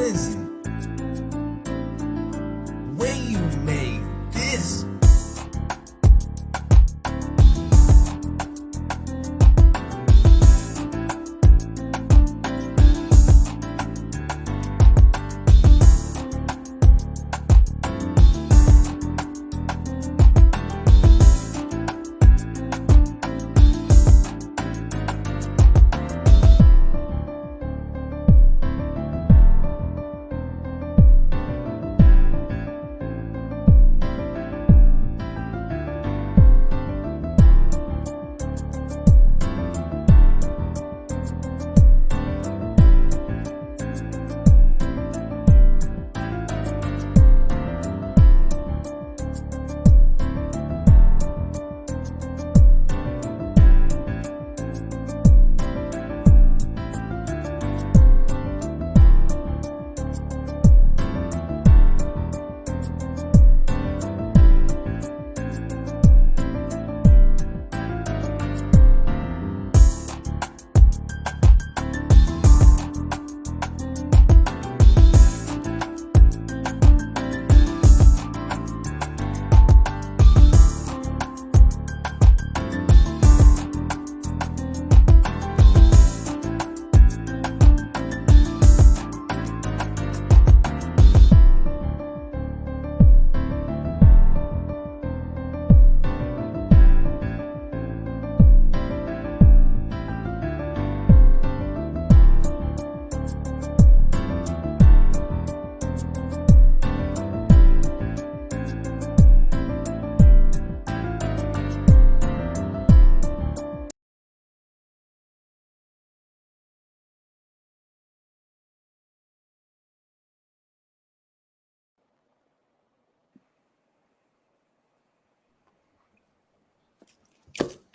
is it? When you made this.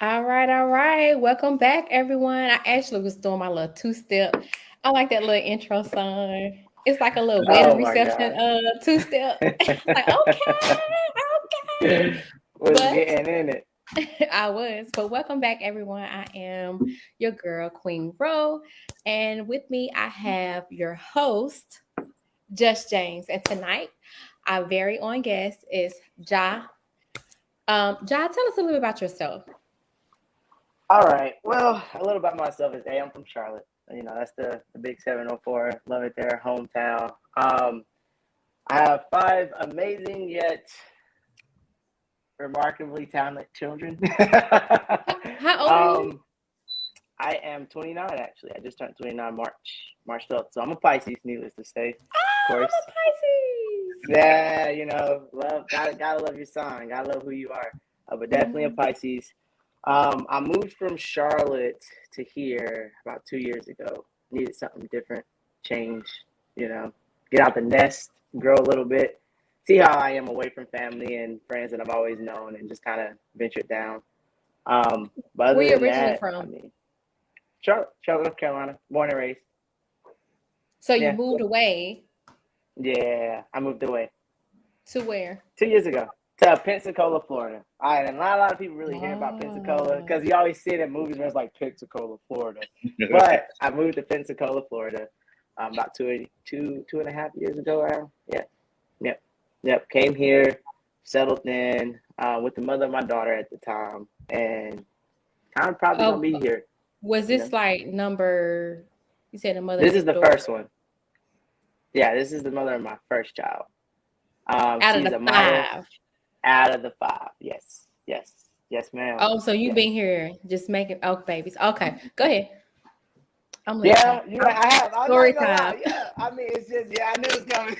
All right, all right. Welcome back, everyone. I actually was doing my little two-step. I like that little intro song. It's like a little wedding Oh my reception God. two-step. Like, okay. Was But getting in it. I was. But welcome back, everyone. I am your girl, Queen Ro. And with me, I have your host, Just James. And tonight, our very own guest is Ja. Ja, tell us a little bit about yourself. All right. Well, a little about myself is, hey, I'm from Charlotte. You know, that's the big 704. Love it there, hometown. I have 5 amazing yet remarkably talented children. How old are you? um, I am 29 actually. I just turned 29 March 12th. So I'm a Pisces, needless to say, of Oh, course. I'm a Pisces. Yeah, you know, gotta love your sign, gotta love who you are. But definitely a Mhm. Pisces. I moved from Charlotte to here about 2 years ago. Needed something different, change, you know, get out the nest, grow a little bit, see how I am away from family and friends that I've always known, and just kind of venture down. But Where other you than originally that, I from? mean, Charlotte, North Carolina, born and raised. So you Yeah, moved away yeah, I moved away to where? 2 years ago to Pensacola, Florida. All right, and not a lot of people really hear about Pensacola Oh. because you always see it in movies where it's like Pensacola, Florida. But I moved to Pensacola, Florida, about two and a half years ago. Around. Yeah, yep. Came here, settled in with the mother of my daughter at the time, and I'm probably gonna Oh, be here. was You know, this like number? You said the mother of this your is the daughter first one. Yeah, this is the mother of my first child. out of She's the a model. five. Out of the 5, yes, ma'am. Oh, so you've Yes. been here just making babies. Okay, go ahead. I'm listening. Yeah, I have. I'm Story not gonna time. lie. Yeah, I mean, it's just I knew it was coming.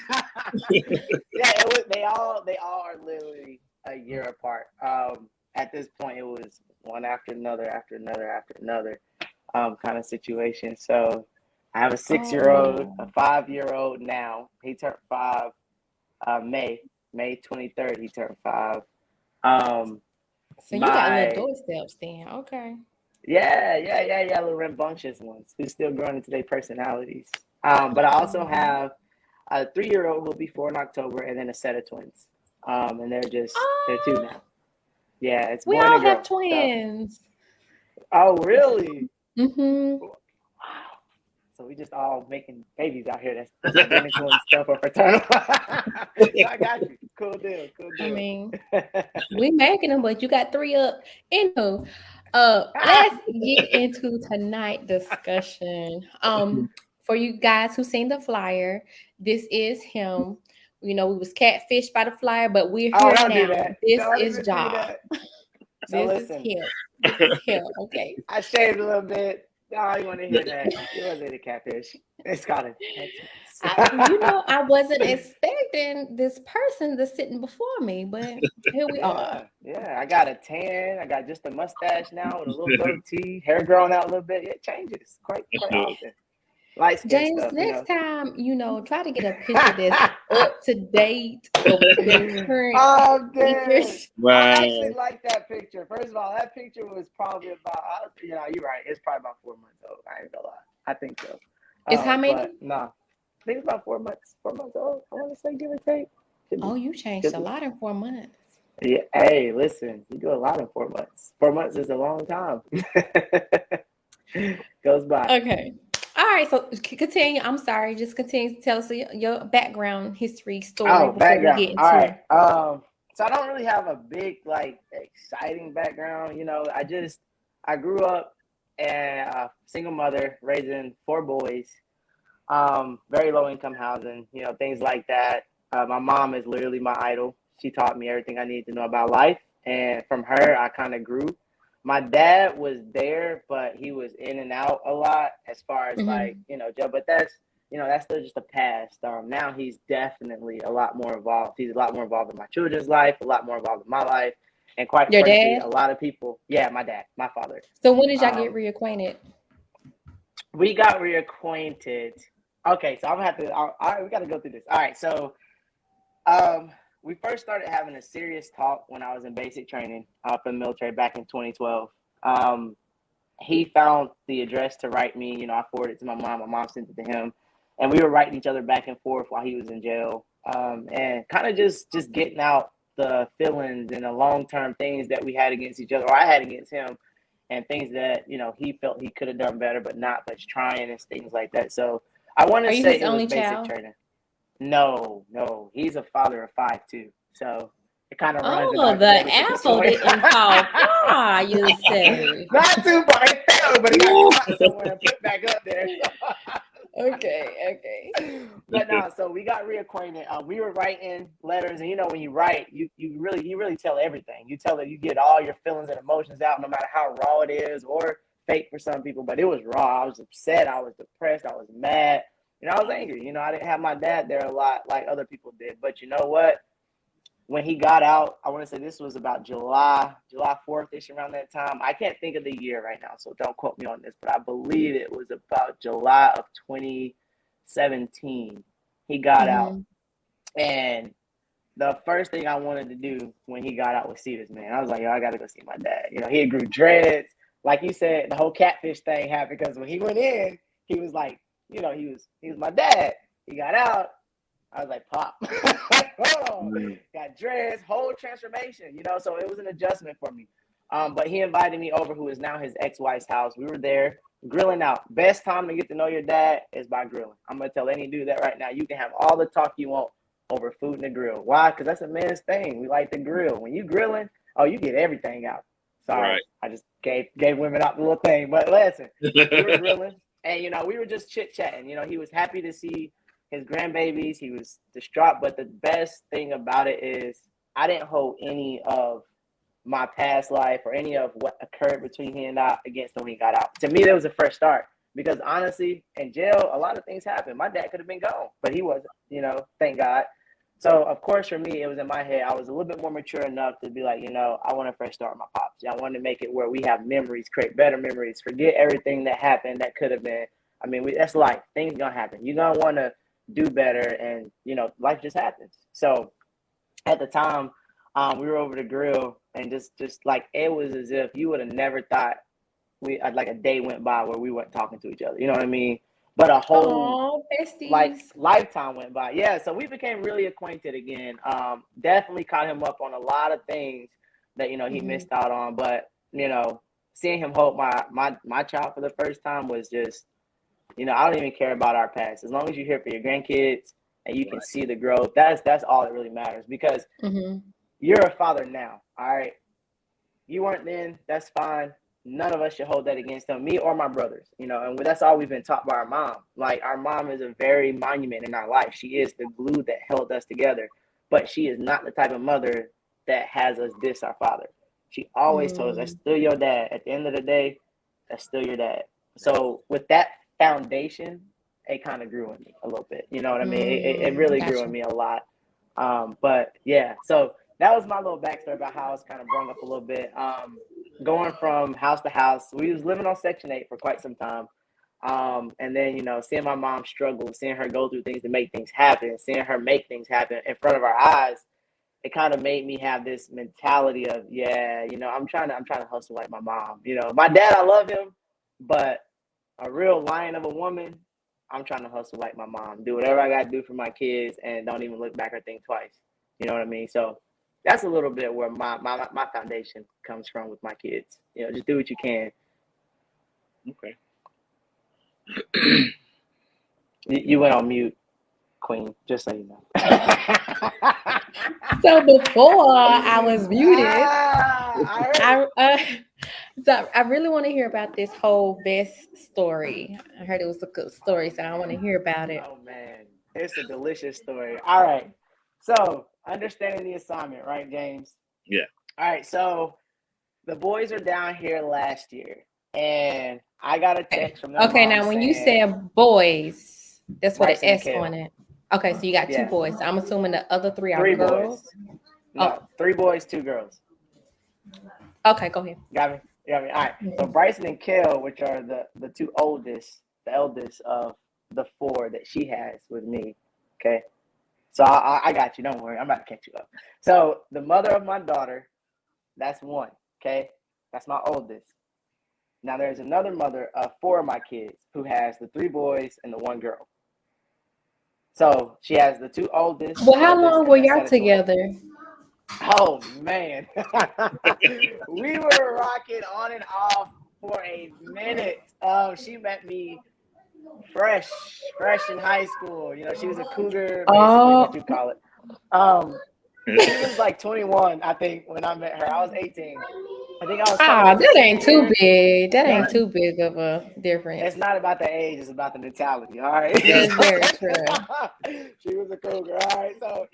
Yeah, it was. They all are literally a year apart. At this point, it was one after another, after another, after another, kind of situation. So, I have a 6-year-old, Oh, a 5-year-old now. He turned 5. May 23rd. He turned 5. Um, so you got little my doorsteps then. Okay. Yeah. Little rambunctious ones who's still growing into their personalities. But I also Mhm. have a 3-year-old who'll be 4 in October, and then a set of twins. And they're 2 Oh, now. Yeah, it's we boy and a all have girl. So, twins. oh really? Mm-hmm. Wow. So we just all making babies out here. That's identical and stuff or fraternal. So I got you. Cool deal. Cool I deal. mean, we making them, but you got three up. Anywho, let's get into tonight discussion. For you guys who seen the flyer, this is him. You know, we was catfished by the flyer, but we're Oh, here don't do now. that. This Don't is even do job. that. So This is listen, him. This is him. Okay. I shaved a little bit. No, you want to hear that? It wasn't a catfish. It's got a I wasn't expecting this person that's sitting before me, but here we are. Yeah. I got a tan. I got just a mustache now with a little goatee, hair growing out a little bit. It changes quite often. Light skin James, stuff, next time, try to get a picture that's up to date of your current I'm dead. pictures. I actually like that picture. First of all, that picture was probably about, you're right. It's probably about 4 months old. I ain't gonna lie. I think so. It's how many? But no, I think it's about 4 months. 4 months old. I want to say, give or take. Oh, you changed a lot in 4 months. Yeah. Hey, listen, you do a lot in 4 months. 4 months is a long time. Goes by. Okay. All right. So continue. I'm sorry. Just continue to tell us your background history story before Background. we get into. All right. So I don't really have a big, exciting background. I grew up a single mother raising 4 boys. Very low income housing, things like that. My mom is literally my idol. She taught me everything I needed to know about life. And from her, I kind of grew. My dad was there, but he was in and out a lot as far as but that's still just a past. Now he's definitely a lot more involved. He's a lot more involved in my children's life, a lot more involved in my life. And quite Your frankly, dad? a lot of people, my dad, my father. So when did y'all get reacquainted? We got reacquainted. Okay, so I'm gonna have to. All right, we got to go through this. All right, so we first started having a serious talk when I was in basic training for the military back in 2012. He found the address to write me. I forwarded it to my mom. My mom sent it to him, and we were writing each other back and forth while he was in jail, and kind of just getting out the feelings and the long-term things that we had against each other, or I had against him, and things that he felt he could have done better, but not much trying and things like that. So I want to say it was basic training. No, he's a father of 5 too. So it kind of runs. Oh, the apple didn't fall far, you say. Not too far, it fell, but it got caught somewhere and put back up there. Okay. But no, so we got reacquainted. We were writing letters, and when you write, you really tell everything. You tell that you get all your feelings and emotions out, no matter how raw it is or fake for some people. But it was raw. I was upset. I was depressed. I was mad. I was angry. I didn't have my dad there a lot like other people did. But you know what? When he got out, I want to say this was about July 4th-ish, around that time. I can't think of the year right now, so don't quote me on this. But I believe it was about July of 2017. He got out. And the first thing I wanted to do when he got out was see this man. I was like, I got to go see my dad. He had grew dreads. Like you said, the whole catfish thing happened because when he went in, he was like, he was my dad. He got out. I was like, Pop. Got dreads, whole transformation, so it was an adjustment for me. But he invited me over, who is now his ex-wife's house. We were there grilling out. Best time to get to know your dad is by grilling. I'm going to tell any dude that right now. You can have all the talk you want over food and the grill. Why? Because that's a man's thing. We like to grill. When you grilling, you get everything out. Sorry, right. I just gave women out the little thing. But listen, we were grilling. And, we were just chit-chatting. He was happy to see his grandbabies. He was distraught. But the best thing about it is I didn't hold any of my past life or any of what occurred between he and I against him when he got out. To me, that was a fresh start. Because honestly, in jail, a lot of things happened. My dad could have been gone, but he wasn't, thank God. So, of course, for me, it was in my head. I was a little bit more mature enough to be like, I want to fresh start my pops. I want to make it where we have memories, create better memories, forget everything that happened that could have been. I mean, that's life. Things going to happen. You're going to want to do better, and, life just happens. So, at the time, we were over the grill, and just like it was as if you would have never thought like a day went by where we weren't talking to each other. You know what I mean? But a whole lifetime went by. Yeah, so we became really acquainted again. Definitely caught him up on a lot of things that he missed out on. But seeing him hold my child for the first time was just I don't even care about our past. As long as you're here for your grandkids and you can see the growth, that's all that really matters, because you're a father now, all right? You weren't then, that's fine. None of us should hold that against them, me or my brothers, and that's all we've been taught by our mom. Like, our mom is a very monument in our life. She is the glue that held us together, but she is not the type of mother that has us diss our father. She always told us, that's still your dad. At the end of the day, that's still your dad. So with that foundation, it kind of grew in me a little bit. You know what I mean? It really grew in me a lot. But yeah, so that was my little backstory about how I was kind of brought up a little bit. Going from house to house, we was living on Section 8 for quite some time. And then, seeing my mom struggle, seeing her go through things to make things happen, seeing her make things happen in front of our eyes, it kind of made me have this mentality of, I'm trying to hustle like my mom. My dad, I love him, but a real lion of a woman, I'm trying to hustle like my mom, do whatever I got to do for my kids, and don't even look back or think twice. You know what I mean? So that's a little bit where my foundation comes from with my kids. Just do what you can. Okay. You went on mute, Queen, just so you know. So before I was muted, I really want to hear about this whole vest story. I heard it was a good story, so I want to hear about it. Oh man, it's a delicious story. All right, so understanding the assignment, right, James? Yeah. All right, so the boys are down here last year, and I got a text from them. Okay, now when you said boys, that's what an S on it. Okay, so you got two boys. So I'm assuming the other three are girls. Boys. No, 3 boys, 2 girls. Okay, go ahead. Got me. All right. So Bryson and Kel, which are the 2 oldest, the eldest of the 4 that she has with me. Okay. So I got you. Don't worry. I'm about to catch you up. So the mother of my daughter, that's 1. Okay. That's my oldest. Now there's another mother of 4 of my kids who has the 3 boys and the 1 girl. So she has the 2 oldest. Well, how long were y'all together? Oh man, we were rocking on and off for a minute. She met me fresh in high school. She was a cougar, basically what you call it. She was like 21, I think, when I met her. I was 18. I think I was. That ain't too big. That ain't too big of a difference. It's not about the age; it's about the mentality. All right. That's very true. She was a cougar. All right. So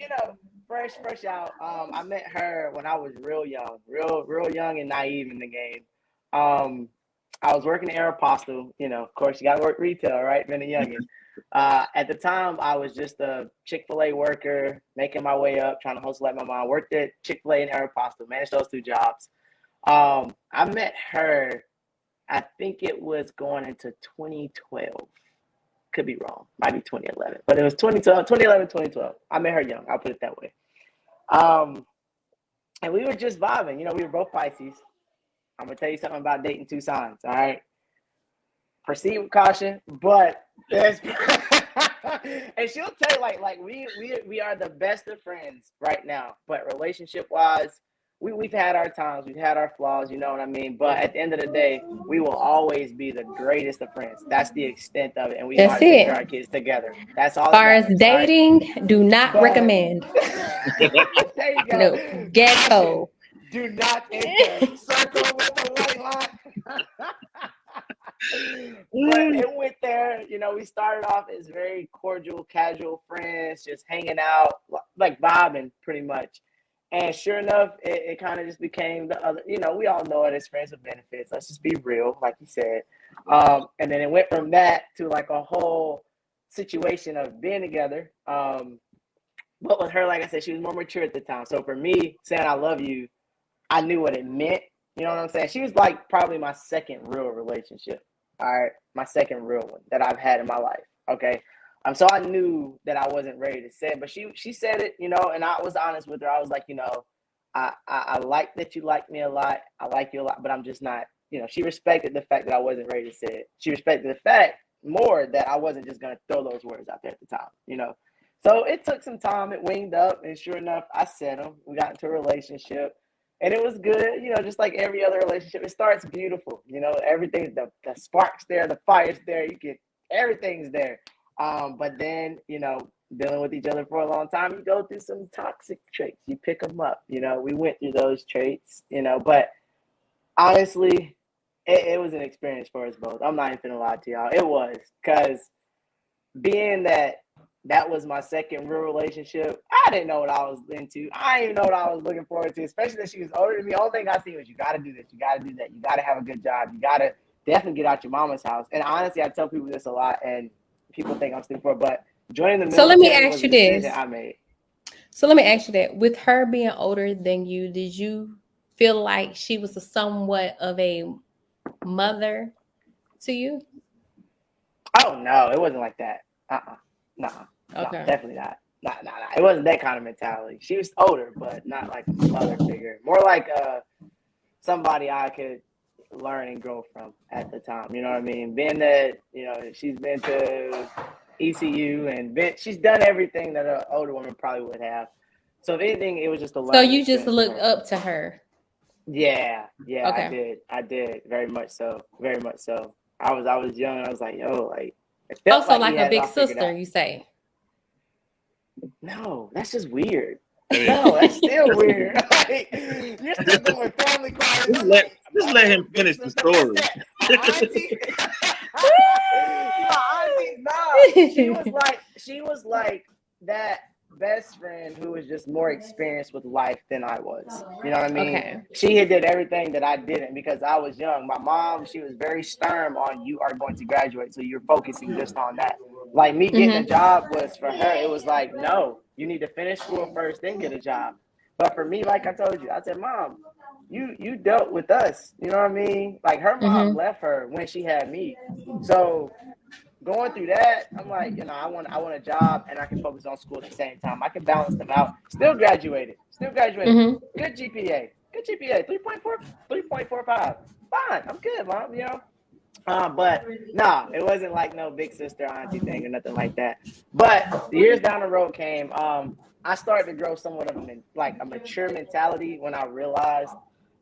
fresh out. I met her when I was real young and naive in the game. I was working at Aeropostale. Of course, you got to work retail, right? Being a youngin. At the time, I was just a Chick-fil-A worker, making my way up, trying to hustle like my mom. Worked at Chick-fil-A and Aeropostale, managed those 2 jobs. I met her, I think it was going into 2012. Could be wrong. Might be 2011. But it was 2011, 2012. I met her young. I'll put it that way. And we were just vibing. We were both Pisces. I'm going to tell you something about dating 2 signs, all right? Proceed with caution, but there's... and she'll tell you, like we are the best of friends right now. But relationship-wise, we've had our times, we've had our flaws, you know what I mean? But at the end of the day, we will always be the greatest of friends. That's the extent of it. And we want to take care of our kids together. That's all. As far as dating, right? Do not recommend. There you go. No, ghetto. Do not enter. Circle with the white line. But it went there. We started off as very cordial, casual friends, just hanging out, like vibing pretty much. And sure enough, it kind of just became the other, we all know it as friends with benefits. Let's just be real, like you said. And then it went from that to like a whole situation of being together. But with her, like I said, she was more mature at the time. So for me, saying I love you, I knew what it meant. You know what I'm saying? She was like probably my second real relationship. All right. My second real one that I've had in my life. Okay. So I knew that I wasn't ready to say it, but she said it, and I was honest with her. I was like, I like that you like me a lot. I like you a lot, but I'm just not, she respected the fact that I wasn't ready to say it. She respected the fact more that I wasn't just going to throw those words out there at the time, So it took some time. It winged up, and sure enough, I said them. We got into a relationship, and it was good, just like every other relationship. It starts beautiful, everything, the spark's there, the fire's there. You can everything's there. But then, dealing with each other for a long time, you go through some toxic traits. You pick them up. We went through those traits. But honestly, it was an experience for us both. I'm not even gonna lie to y'all. It was, because being that was my second real relationship, I didn't know what I was into. I didn't even know what I was looking forward to, especially that she was older than me. The only thing I seen was, you got to do this, you got to do that, you got to have a good job, you got to definitely get out your mama's house. And honestly, I tell people this a lot, and people think I'm stupid for it, but joining the So let me military ask was you a decision this. I made. So let me ask you that. With her being older than you, did you feel like she was a somewhat of a mother to you? Oh no, it wasn't like that. No, Okay. definitely not. Nah. It wasn't that kind of mentality. She was older, but not like a mother figure. More like somebody I could learn and grow from at the time. You know what I mean? Being that, she's been to ECU and she's done everything that an older woman probably would have. So if anything, it was just a So learning you just experience with looked her. up to her. Yeah, Okay. I did, very much so, very much so. I was young. I was like, yo, like, it felt Also like we like a had it big all figured sister, out. you say. No, that's just weird. Hey, No, that's still weird. Like, you're still doing family choirs. just I'm let like, just let mother, him big finish the sister, what's story. that? Auntie? Auntie, nah. She was like that best friend who was just more experienced with life than I was. You know what I mean? Okay. She had did everything that I didn't because I was young. My mom, she was very stern on, you are going to graduate, so you're focusing just on that. Like, me getting a Mm-hmm. job was, for her, it was like, no, you need to finish school first, then get a job. But for me, like I told you, I said, Mom, you dealt with us. You know what I mean? Like, her mom Mm-hmm. left her when she had me. So going through that, I'm like, I want a job, and I can focus on school at the same time. I can balance them out. Still graduated. Still graduated. Mm-hmm. Good GPA. Good GPA. 3.4, 3.45. Fine. I'm good, Mom. But nah, it wasn't like no big sister auntie thing or nothing like that. But the years down the road came. I started to grow somewhat of a mature mentality when I realized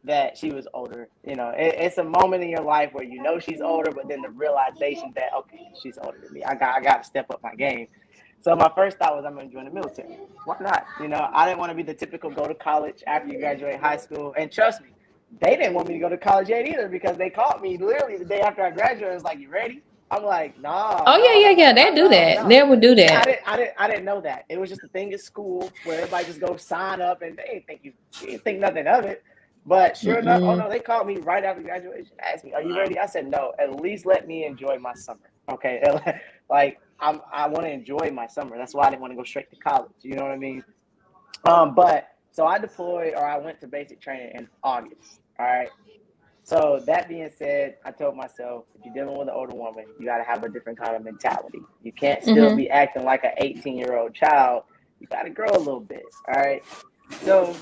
that she was older. It's a moment in your life where she's older, but then the realization that, okay, she's older than me. I got to step up my game. So my first thought was, I'm going to join the military. Why not? I didn't want to be the typical go to college after you graduate high school. And trust me, they didn't want me to go to college yet either, because they called me literally the day after I graduated. It was like, you ready? I'm like, nah, Oh no, yeah, no, yeah, no, yeah. no, They do no, that. no. They would do Yeah, I that. didn't, I didn't, I didn't know that. It was just a thing at school where everybody just go sign up, and they didn't think nothing of it. But sure enough, oh Mm-mm. no, they called me right after graduation, asked me, "Are you ready?" I said, "No, at least let me enjoy my summer." Okay, like, I want to enjoy my summer. That's why I didn't want to go straight to college. You know what I mean? But so I deployed, or I went to basic training in August. All right. So that being said, I told myself, if you're dealing with an older woman, you got to have a different kind of mentality. You can't still Mm-hmm. be acting like an 18-year-old child. You got to grow a little bit. All right. So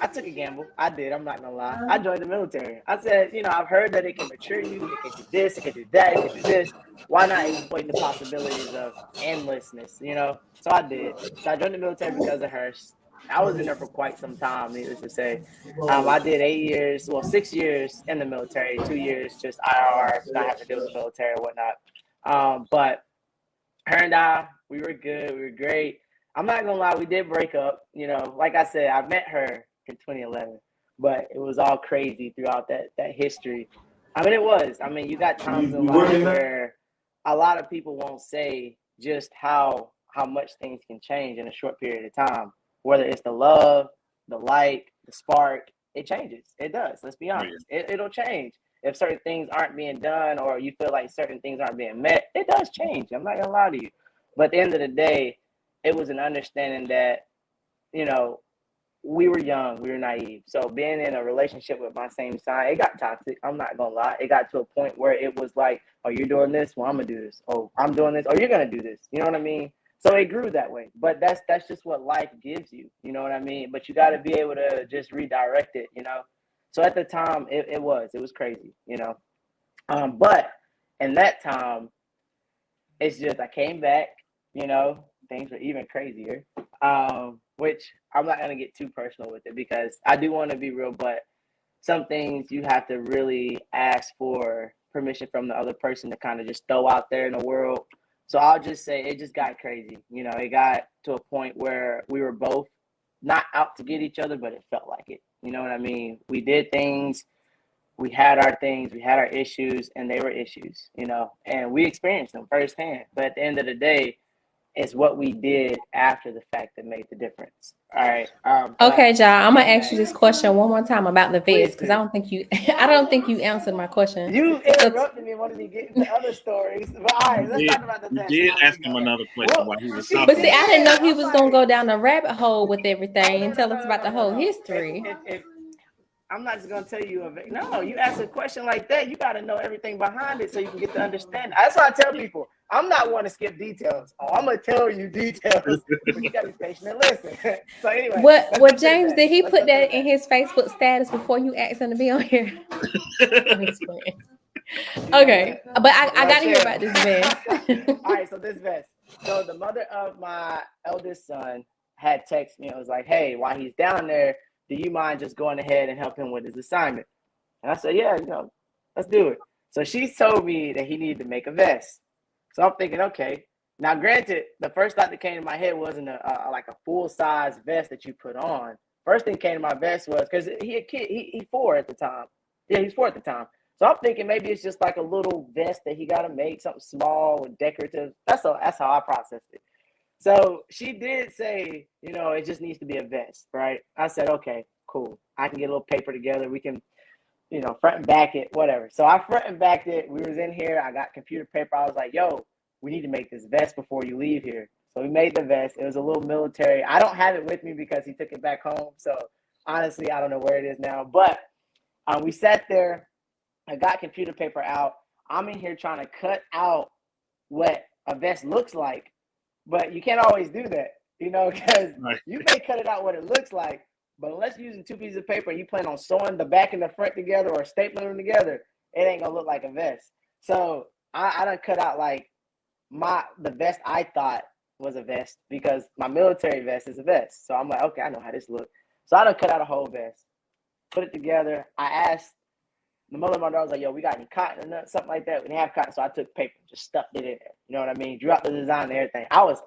I took a gamble. I did. I'm not gonna lie. I joined the military. I said, I've heard that it can mature you. It can do this. It can do that. It can do this. Why not exploit the possibilities of endlessness? So I did. So I joined the military because of her. I was in there for quite some time, needless to say. I did 8 years, well, 6 years in the military, 2 years just IR, not having to deal with the military or whatnot. But her and I, we were good. We were great. I'm not gonna lie, we did break up. Like I said, I met her in 2011, but it was all crazy throughout that history. I mean, it was. I mean, you got times in life where a lot of people won't say just how much things can change in a short period of time. Whether it's the love, the like, the spark, it changes. It does. Let's be Oh, yeah. honest. It'll change if certain things aren't being done, or you feel like certain things aren't being met. It does change. I'm not gonna lie to you. But at the end of the day, it was an understanding that, you know, we were young, we were naive. So being in a relationship with my same sign, it got toxic. I'm not gonna lie. It got to a point where it was like, oh, you're doing this, well, I'm gonna do this. Oh, I'm doing this, oh, you're gonna do this. You know what I mean? So it grew that way. But that's just what life gives you. You know what I mean? But you got to be able to just redirect it. So at the time, it was crazy. But in that time, it's just I came back, things were even crazier. Which I'm not gonna get too personal with it, because I do want to be real, but some things you have to really ask for permission from the other person to kind of just throw out there in the world. So I'll just say it just got crazy. You know, it got to a point where we were both not out to get each other, but it felt like it. You know what I mean? We did things, we had our things, we had our issues, and they were issues, you know, and we experienced them firsthand. But at the end of the day, it's what we did after the fact that made the difference. All right. Okay, y'all. I'm gonna getting ask you back, this question one more time about the please vest because I do. don't think you, I don't think you answered my question. You So, interrupted me and wanted me to get into other stories. But all right, let's talk about the You vest. did Now that ask you him know that. another question Well, while he was she but talking. see, I didn't know did. he I'm was gonna like, go down the rabbit hole with oh everything no and no tell no us no about the no no whole no. history. If I'm not just gonna tell you, no, you ask a question like that, you got to know everything behind it so you can get to understand. That's why I tell people, I'm not one to skip details. Oh, I'm gonna tell you details, but you got to be patient and listen. So anyway, let's What go to the James, vest. did he Let's go put to the that in vest. his Facebook status before you asked him to be on here? I'm just playing. You know Okay, what? but I got to hear Michelle. about this vest. All right, so this vest. So the mother of my eldest son had texted me and was like, "Hey, while he's down there, do you mind just going ahead and help him with his assignment?" And I said, "Yeah, you know, let's do it." So she told me that he needed to make a vest. So I'm thinking, okay. Now, granted, the first thought that came to my head wasn't like a full size vest that you put on. First thing came to my vest was because he a kid, he 4 at the time. Yeah, he's 4 at the time. So I'm thinking maybe it's just like a little vest that he got to make, something small and decorative. That's how I processed it. So she did say, you know, it just needs to be a vest, right? I said, okay, cool. I can get a little paper together. We can, you know, front and back it, whatever. So I front and backed it. We was in here. I got computer paper. I was like, yo, we need to make this vest before you leave here. So we made the vest. It was a little military. I don't have it with me because he took it back home. So honestly, I don't know where it is now. But we sat there. I got computer paper out. I'm in here trying to cut out what a vest looks like. But you can't always do that, you know, because Right. you may cut it out what it looks like, but unless you're using 2 pieces of paper and you plan on sewing the back and the front together or stapling them together, it ain't gonna look like a vest. So I done cut out like the vest I thought was a vest because my military vest is a vest. So I'm like, okay, I know how this looks. So I done cut out a whole vest, put it together. I asked the mother of my daughter was like, yo, we got any cotton or something like that? We didn't have cotton, so I took paper, just stuffed it in there. You know what I mean? Drew out the design and everything. I was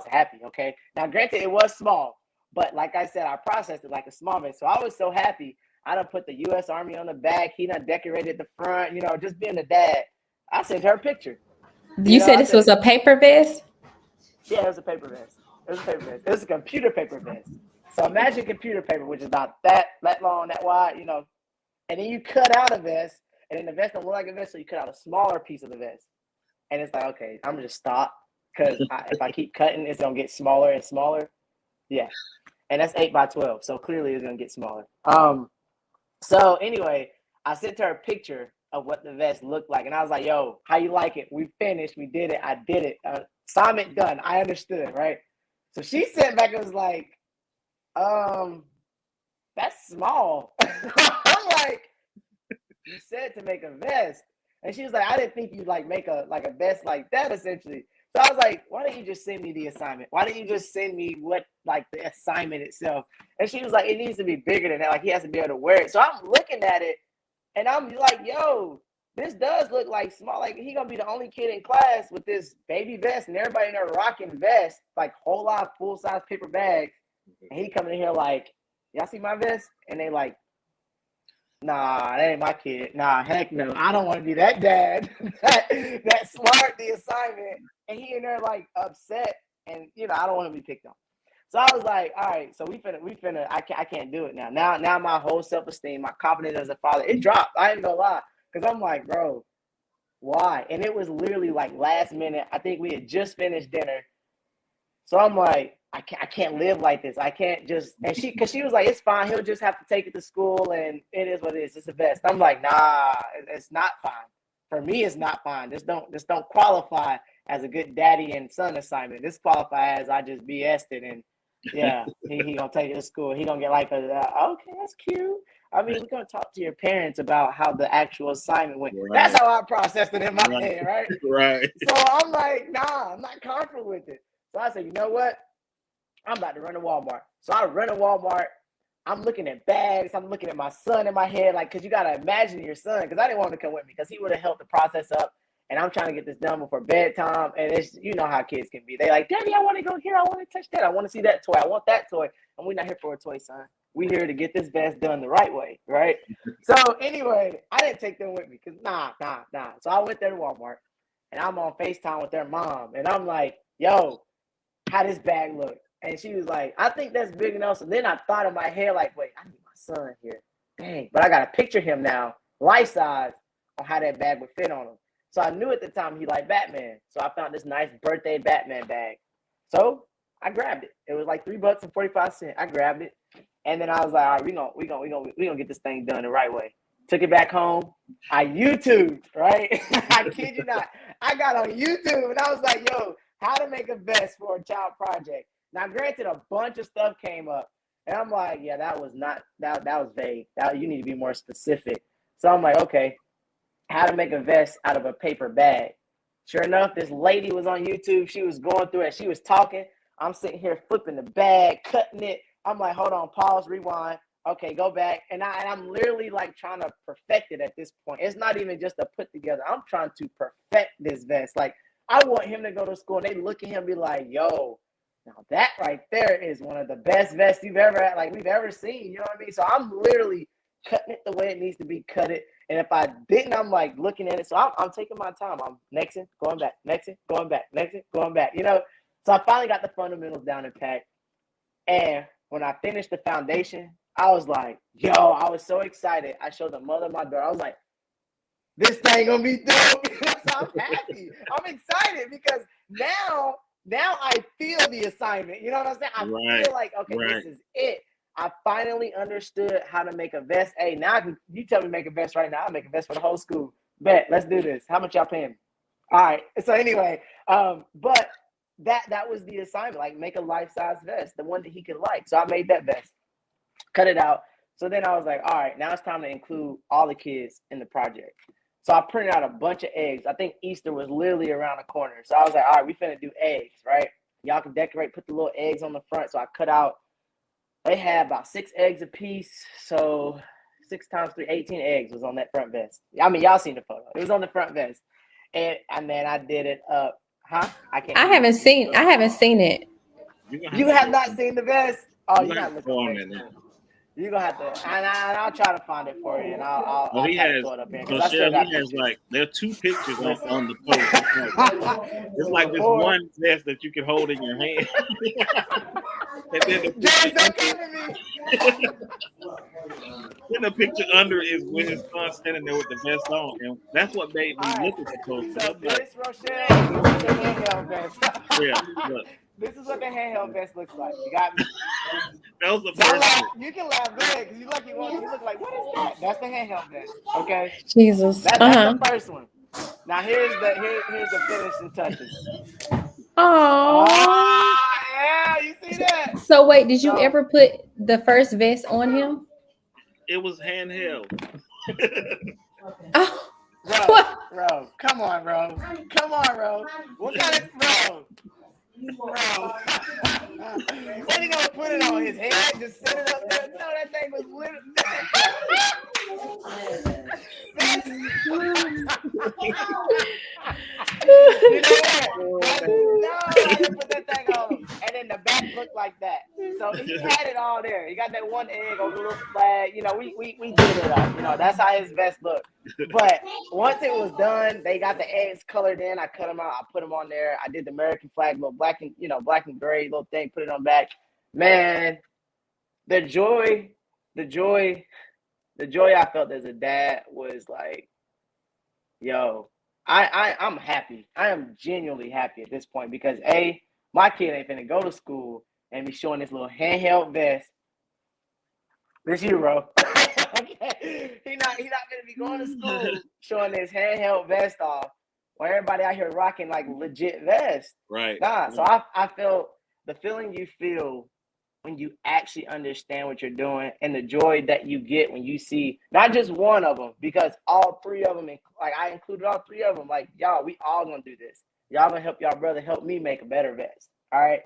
happy, okay? Now, granted, it was small, but like I said, I processed it like a small man. So I was so happy. I done put the U.S. Army on the back. He done decorated the front, you know, just being a dad. I sent her a picture. You You know, said I this was said, a paper vest? yeah, it was a paper vest. It was a paper vest. It was a computer paper vest. So imagine computer paper, which is about that long, that wide, you know, and then you cut out a vest, and then the vest don't look like a vest, so you cut out a smaller piece of the vest. And it's like, okay, I'm gonna just stop because if I keep cutting, it's gonna get smaller and smaller. Yeah, and that's 8 by 12, so clearly it's gonna get smaller. So anyway, I sent her a picture of what the vest looked like, and I was like, "Yo, how you like it? We finished. We did it. I did it. Assignment done. I understood, right?" So she sent back and was like, that's small." I'm like, you said to make a vest. And she was like, I didn't think you'd like make a vest like that essentially. So I was like, why didn't you just send me the assignment? Why didn't you just send me what like the assignment itself? And she was like, it needs to be bigger than that. Like he has to be able to wear it. So I'm looking at it and I'm like, yo, this does look like small. Like he gonna be the only kid in class with this baby vest and everybody in there rocking vests, like whole lot of full size paper bags. And he coming in here like, y'all see my vest? And they like, nah, that ain't my kid. Nah, heck no. I don't want to be that dad that smart the assignment. And he in there like upset. And you know, I don't want to be picked on. So I was like, all right, so we finna, I can't do it now. Now my whole self-esteem, my confidence as a father, it dropped. I ain't gonna lie. Cause I'm like, bro, why? And it was literally like last minute. I think we had just finished dinner. So I'm like, I can't live like this. I can't just, and because she was like, it's fine. He'll just have to take it to school and it is what it is. It's the best. I'm like, nah, it's not fine. For me, it's not fine. This don't qualify as a good daddy and son assignment. This qualify as I just BS'd it and yeah, he gonna take it to school. He gonna get like okay, that's cute. I mean, we're gonna talk to your parents about how the actual assignment went. Right. That's how I processed it in my head, right? Right. So I'm like, nah, I'm not comfortable with it. So I said, you know what? I'm about to run to Walmart. So I run to Walmart. I'm looking at bags. I'm looking at my son in my head, like, because you got to imagine your son, because I didn't want him to come with me because he would have helped the process up. And I'm trying to get this done before bedtime. And it's, you know how kids can be. They like, Daddy, I want to go here. I want to touch that. I want to see that toy. I want that toy. And we're not here for a toy, son. We're here to get this vest done the right way, right? So anyway, I didn't take them with me because nah. So I went there to Walmart, and I'm on FaceTime with their mom. And I'm like, yo, how this bag look? And she was like, I think that's big enough. So then I thought in my head, like, wait, I need my son here. Dang. But I got to picture him now, life size, on how that bag would fit on him. So I knew at the time he liked Batman. So I found this nice birthday Batman bag. So I grabbed it. It was like $3.45. I grabbed it. And then I was like, all right, we gonna get this thing done the right way. Took it back home. I YouTubed, right? I kid you not. I got on YouTube and I was like, yo, how to make a vest for a child project. Now, granted, a bunch of stuff came up. And I'm like, yeah, that was vague. You need to be more specific. So I'm like, okay, how to make a vest out of a paper bag. Sure enough, this lady was on YouTube. She was going through it. She was talking. I'm sitting here flipping the bag, cutting it. I'm like, hold on, pause, rewind. Okay, go back. And I'm literally like trying to perfect it at this point. It's not even just a put together. I'm trying to perfect this vest. Like, I want him to go to school and they look at him and be like, yo, now that right there is one of the best vests we've ever seen. You know what I mean? So I'm literally cutting it the way it needs to be cut it. And if I didn't, I'm like looking at it. So I'm taking my time. I'm nexting, going back, nexting, going back, nexting, going back. You know? So I finally got the fundamentals down and packed. And when I finished the foundation, I was like, yo, I was so excited. I showed the mother of my daughter. I was like, this thing gonna be dope. So I'm happy. I'm excited because now I feel the assignment. You know what I'm saying? I feel like, okay, this is it. I finally understood how to make a vest. Hey, now you tell me to make a vest right now. I'll make a vest for the whole school. Bet, let's do this. How much y'all paying me? All right. So anyway, but that was the assignment, like make a life-size vest, the one that he could like. So I made that vest, cut it out. So then I was like, all right, now it's time to include all the kids in the project. So I printed out a bunch of eggs. I think Easter was literally around the corner. So I was like, all right, we finna do eggs, right? Y'all can decorate, put the little eggs on the front. So I cut out, they had about 6 eggs a piece. So 6 times 3, 18 eggs was on that front vest. I mean, y'all seen the photo. It was on the front vest. And then I did it up. Huh? I haven't seen it. You have not seen the vest? Oh, you gotta look on it. You're gonna have to, and I'll try to find it for you, and I'll he has, throw it up here. So Shell, he has like, there are 2 pictures on the post. It's like this one vest that you can hold in your hand. And then the picture under is with his son standing there with the vest on, and that's what made me look at the post. So this, Rochelle, is the handheld vest. Yeah, look. This is what the handheld vest looks like. You got me? That was the first one. You can laugh good because you look like, what is that? That's the handheld vest. Okay. Jesus. That's the first one. Now here's the finishing touches. Oh, yeah, you see that? So wait, did you ever put the first vest on him? It was handheld. Oh. Bro, come on, bro. What kind of bro? Then he gonna put it on his head, just set it up there. No, that thing was literally. You know what? No, I didn't put that thing on him. And then the back looked like that. So he had it all there. He got that one egg on the little flag. You know, we did it up. You know, that's how his vest looked. But once it was done, they got the eggs colored in. I cut them out. I put them on there. I did the American flag, little black and gray little thing. Put it on back. Man, the joy I felt as a dad was like, yo, I'm happy. I am genuinely happy at this point because my kid ain't finna go to school and be showing this little handheld vest. This you, bro. Okay. He not gonna be going to school showing this handheld vest off while everybody out here rocking like legit vests. Right. Nah. So I felt the feeling you feel when you actually understand what you're doing and the joy that you get when you see not just one of them, because all 3 of them, like I included all 3 of them, like y'all, we all gonna do this. Y'all gonna help y'all brother help me make a better vest. All right.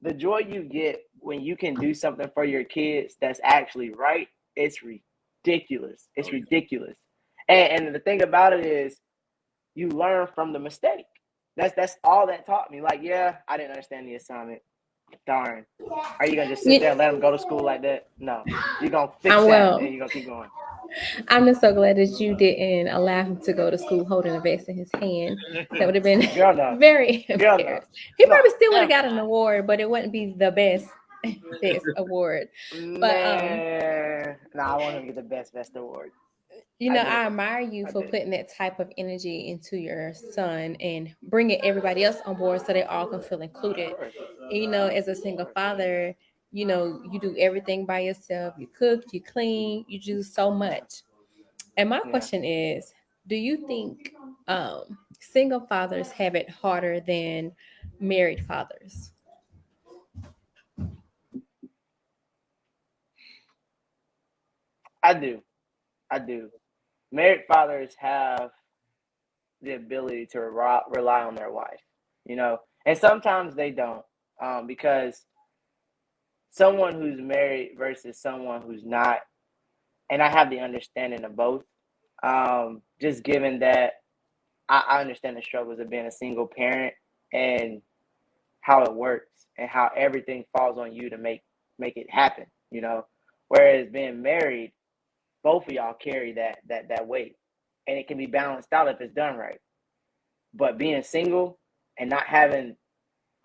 the joy you get when you can do something for your kids that's actually right, it's ridiculous. It's ridiculous. And the thing about it is you learn from the mistake. That's all that taught me. Like, yeah, I didn't understand the assignment. Darn. Are you gonna just sit there and let them go to school like that? No. You're gonna fix that well, and you're gonna keep going. I'm just so glad that you didn't allow him to go to school holding a vest in his hand. That would have been Girl, no. very Girl, no. embarrassing. He probably still would have Never. got an award, but it wouldn't be the best award. But Man. I want him to get the best award. I admire you for did. putting that type of energy into your son and bringing everybody else on board so they all can feel included. Of course. And, as a single father, you do everything by yourself. You cook, you clean, you do so much. And my question is, do you think single fathers have it harder than married fathers? I do. Married fathers have the ability to rely on their wife, and sometimes they don't, because someone who's married versus someone who's not, and I have the understanding of both, just given that I understand the struggles of being a single parent and how it works and how everything falls on you to make it happen, whereas being married, both of y'all carry that weight, and it can be balanced out if it's done right. But being single and not having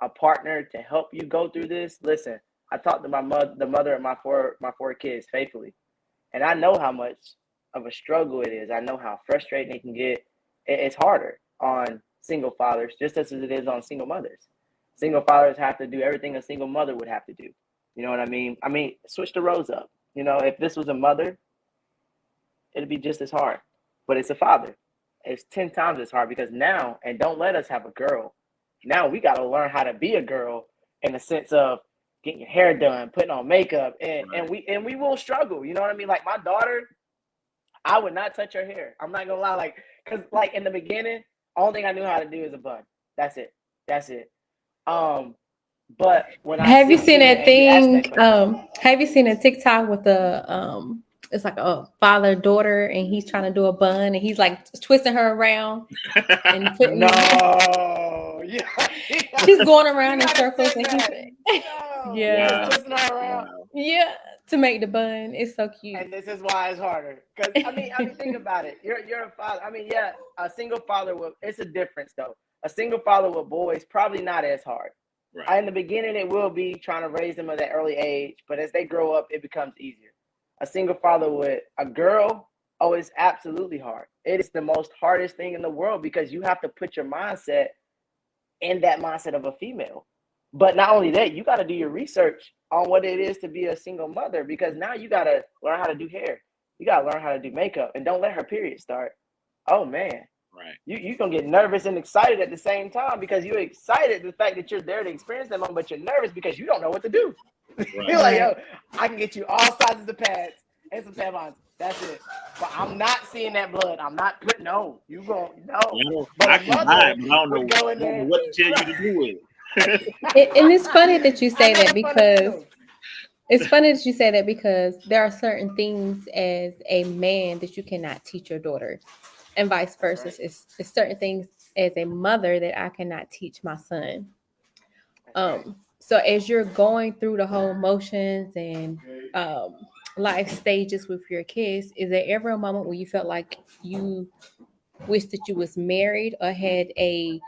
a partner to help you go through this, listen, I talked to the mother of my four kids faithfully, and I know how much of a struggle it is. I know how frustrating it can get. It's harder on single fathers just as it is on single mothers. Single fathers have to do everything a single mother would have to do. You know what I mean? Switch the roles up. If this was a mother, it'd be just as hard. But it's a father. It's 10 times as hard because now, and don't let us have a girl. Now we got to learn how to be a girl in the sense of getting your hair done, putting on makeup, and we will struggle. You know what I mean? Like my daughter, I would not touch her hair. I'm not gonna lie, because in the beginning, only thing I knew how to do is a bun. That's it. But when Have you seen that thing? Have you seen a TikTok with the it's like a father daughter, and he's trying to do a bun, and he's like twisting her around and putting. No, yeah, she's going around in circles, and he's twisting her around. Yeah, to make the bun. It's so cute. And this is why it's harder. Because think about it. You're a father. A single father it's a difference though. A single father with boys probably not as hard. Right. In the beginning, it will be trying to raise them at that early age, but as they grow up, it becomes easier. A single father with a girl, it's absolutely hard. It is the most hardest thing in the world because you have to put your mindset in that mindset of a female. But not only that, you got to do your research on what it is to be a single mother, because now you got to learn how to do hair. You got to learn how to do makeup, and don't let her period start. Oh, man. Right. You're going to get nervous and excited at the same time because you're excited the fact that you're there to experience that moment, but you're nervous because you don't know what to do. Right. You're like, yo, I can get you all sizes of pads and some tampons. That's it. But I'm not seeing that blood. I'm not putting you going no. I can buy it, but I don't know what to tell you to do with it. And it's funny that you say that because it's funny that you say that because there are certain things as a man that you cannot teach your daughter, and vice versa. Right. It's certain things as a mother that I cannot teach my son. So as you're going through the whole motions and life stages with your kids, is there ever a moment where you felt like you wish that you was married or had a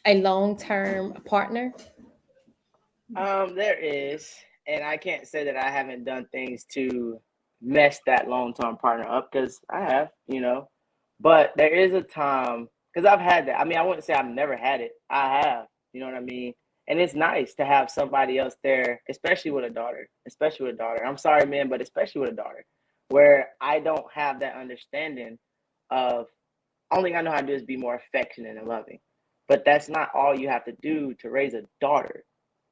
long-term partner? There is, and I can't say that I haven't done things to mess that long-term partner up, because I have, but there is a time, because I've had that. I wouldn't say I've never had it. I have, you know what I mean? And it's nice to have somebody else there, especially with a daughter. I'm sorry, man, but especially with a daughter, where I don't have that understanding of, only thing I know how to do is be more affectionate and loving. But that's not all you have to do to raise a daughter.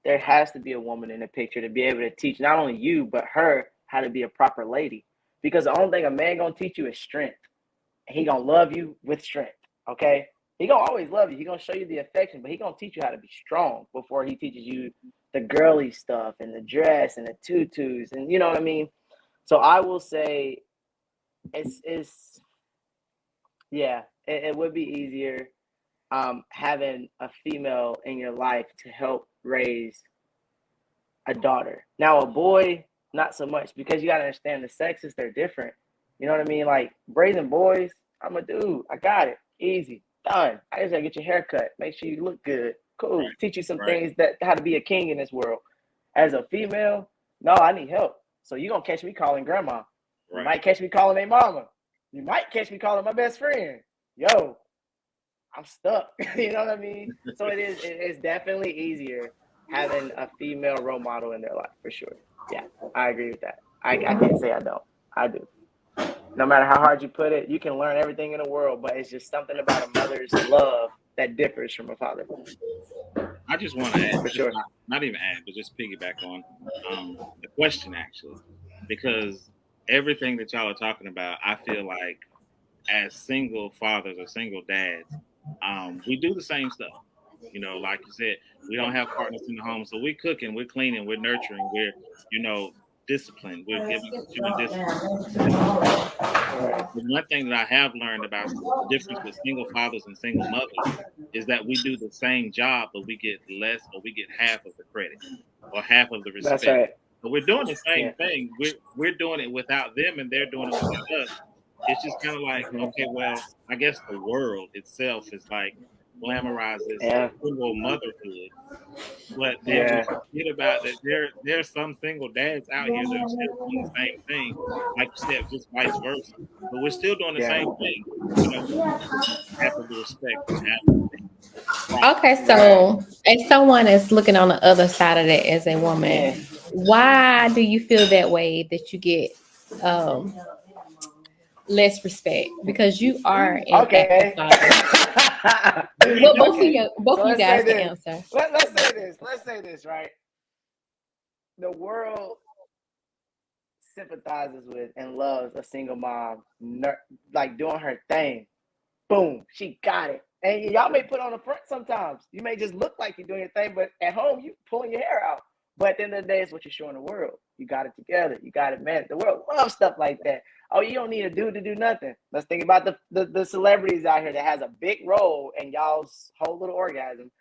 There has to be a woman in the picture to be able to teach not only you, but her how to be a proper lady. Because the only thing a man gonna teach you is strength. He gonna love you with strength, okay? He gonna always love you. He gonna show you the affection, but he gonna teach you how to be strong before he teaches you the girly stuff and the dress and the tutus and you know what I mean. So I will say, it's yeah, it would be easier having a female in your life to help raise a daughter. Now a boy, not so much, because you gotta understand the sexes, they're different. You know what I mean? Like raising boys, I'm a dude. I got it. Easy. Done. I just gotta get your hair cut. Make sure you look good. Cool. Right. Teach you some Right. things that how to be a king in this world. As a female, no, I need help. So you're gonna catch me calling grandma. You Right. might catch me calling their mama. You might catch me calling my best friend. Yo, I'm stuck. You know what I mean? So it's definitely easier having a female role model in their life for sure. Yeah, I agree with that. I can't say I don't. I do. No matter how hard you put it, you can learn everything in the world, but it's just something about a mother's love that differs from a father. I just want to add, For sure. not even add, but just piggyback on the question actually, because everything that y'all are talking about, I feel like as single fathers or single dads, we do the same stuff. You know, like you said, we don't have partners in the home, so we're cooking, we're cleaning, we're nurturing, we're, you know, disciplined, we're giving children discipline. The one thing that I have learned about the difference with single fathers and single mothers is that we do the same job, but we get less, or we get half of the credit or half of the respect. That's right. But we're doing the same Yeah. thing. We're doing it without them, and they're doing it without us. It's just kind of like, okay, well, I guess the world itself is like glamorizes Yeah. single motherhood, but then Yeah. we forget about that there's some single dads out here that are still doing the same thing, like you said, just vice versa. But we're still doing the Yeah. same thing, you know, half of the respect and half of the Okay, so if someone is looking on the other side of that as a woman, Yeah. why do you feel that way that you get um, less respect? Because you are an Okay. active father. Well, both of you let's guys say can this. answer. Let's say this, right? The world sympathizes with and loves a single mom, like doing her thing. Boom, she got it. And y'all may put on the front sometimes. You may just look like you're doing your thing, but at home you pulling your hair out. But at the end of the day, it's what you're showing the world. You got it together. You got it, man. The world loves stuff like that. Oh, you don't need a dude to do nothing. Let's think about the celebrities out here that has a big role in y'all's whole little orgasm.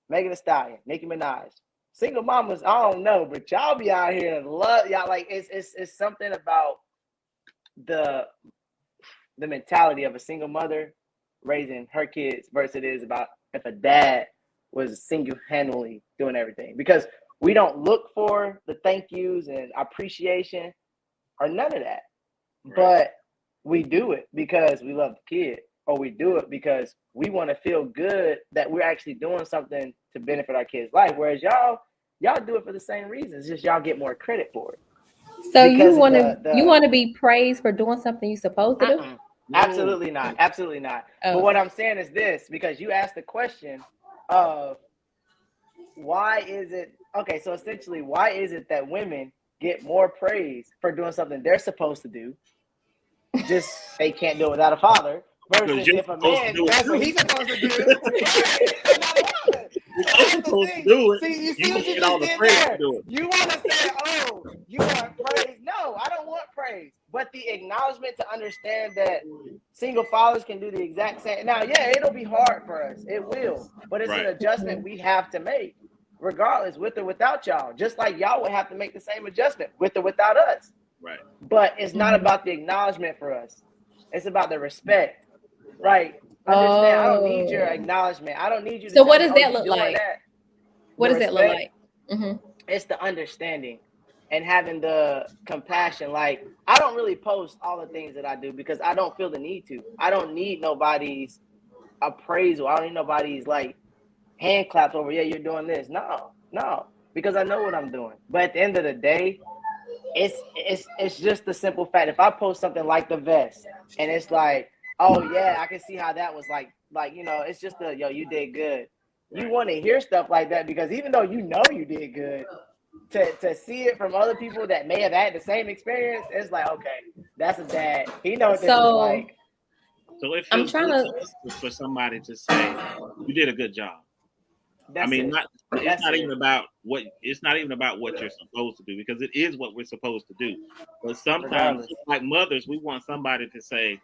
Megan Thee Stallion, Nicki Minaj. Single mamas, I don't know, but y'all be out here and love y'all. Like it's something about the mentality of a single mother raising her kids versus it is about if a dad was single-handedly doing everything. Because we don't look for the thank yous and appreciation or none of that. Right. But we do it because we love the kid, or we do it because we want to feel good that we're actually doing something to benefit our kids' life. Whereas y'all do it for the same reasons, just y'all get more credit for it. So Because you want to be praised for doing something you're supposed to do? Absolutely not. Absolutely not. Oh. But what I'm saying is this, because you asked the question of why is it, okay, so essentially, why is it that women get more praise for doing something they're supposed to do, just they can't do it without a father, versus if a man, that's what he's supposed to do, You're supposed to do it. See, you see You what you get all just the did praise there? to do it. You want to say, oh, you want praise? No, I don't want praise. But the acknowledgement to understand that single fathers can do the exact same. Now, yeah, it'll be hard for us. It will. But it's an adjustment we have to make, regardless, with or without y'all. Just like y'all would have to make the same adjustment, with or without us. Right. But it's not about the acknowledgement for us. It's about the respect. Right. Understand, I don't need your acknowledgement. I don't need you to So tell what me, does that you look doing like? that. What The does that look respect, like? It's the understanding and having the compassion. Like, I don't really post all the things that I do because I don't feel the need to. I don't need nobody's appraisal. I don't need nobody's like hand claps over, yeah, you're doing this. No, because I know what I'm doing. But at the end of the day, it's just the simple fact. If I post something like the vest and it's like, oh yeah, I can see how that was like, you know, it's just yo, you did good. You want to hear stuff like that because even though you know you did good, to see it from other people that may have had the same experience, it's like, okay, that's a dad. He knows what this is like. So it I'm feels trying good to. to us for somebody to say you did a good job. I That's mean, it. not it's That's not it. even about what you're supposed to do, because it is what we're supposed to do. But sometimes, Regardless. like mothers, we want somebody to say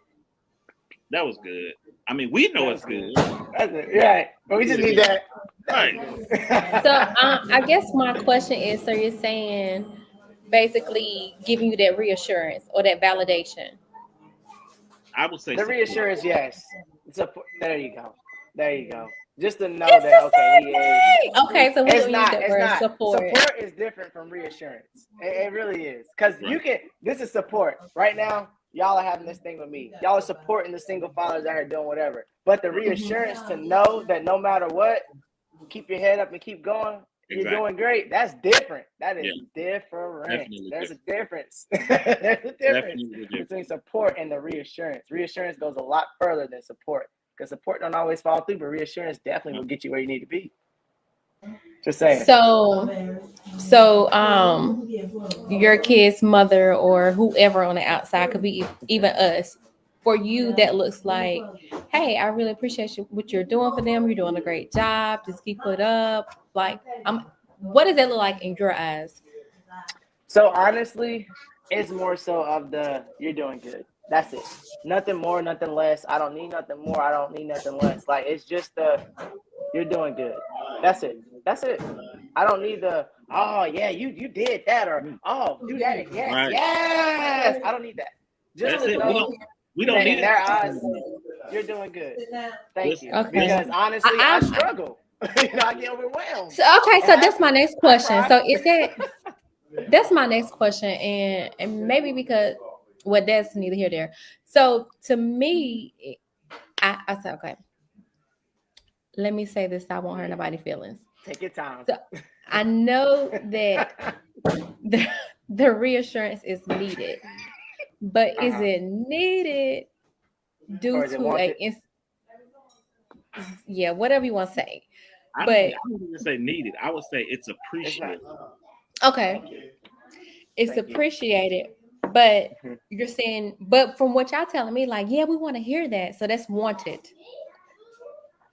that was good. I mean, we know it's That's good. good. That's it. Right. But we You just did a need good that. That right. was So good. I guess my question is: so you're saying basically giving you that reassurance or that validation? I would say The support. reassurance, yes. Support. There you go. There you go. Just to know It's that the okay, he is. same thing. Okay, so we're It's gonna use not. that It's word not. support. Support is different from reassurance. It really is. Because Right. you can. This is support. Right now, y'all are having this thing with me. Y'all are supporting the single fathers out here doing whatever. But the reassurance to know that no matter what, keep your head up and keep going. You're Exactly. doing great. That's different. That is Yeah. different. Definitely There's a different. difference. There's a difference Definitely different. between support and the reassurance. Reassurance goes a lot further than support because support don't always fall through, but reassurance definitely will get you where you need to be. Just saying. So your kid's mother or whoever on the outside could be even us. For you, that looks like, hey, I really appreciate what you're doing for them. You're doing a great job. Just keep it up. Like, what does that look like in your eyes? So honestly, it's more so of the you're doing good. That's it. Nothing more, nothing less. I don't need nothing more. I don't need nothing less. Like it's just the you're doing good. That's it. That's it. I don't need the oh yeah, you did that or oh do that. Yes, Right. yes. I don't need that. Just That's to it. know We don't that need in their eyes, it. you're doing good. Thank Listen, you. Okay. Because honestly, I I, struggle. I get overwhelmed. okay, It so that's my happens. next I question. cry. So is that's my next question, and maybe because well, that's neither here nor there. So to me, I said okay. Let me say this. I won't hurt nobody's feelings. Take your time. So I know that the the reassurance is needed, but is Uh-huh. it needed Or due is it to wanted? yeah, whatever you want to say, I don't but even say needed. I would say it's It's not. appreciated. okay, Thank you. it's Thank you. appreciated, but Mhm. you're saying, but from what y'all telling me, like, yeah, we want to hear that. So that's wanted,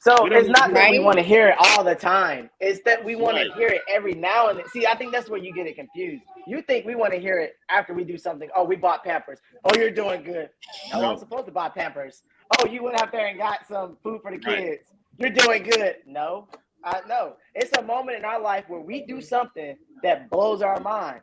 So We don't it's need to not hear that it. we right? want to hear it all the time. It's that we want to Right. hear it every now and then. See, I think that's where you get it confused. You think we want to hear it after we do something. Oh, we bought Pampers. Oh, you're doing good. No, I'm No. supposed to buy Pampers. Oh, you went out there and got some food for the Right. kids. You're doing good. No, no. It's a moment in our life where we do something that blows our mind.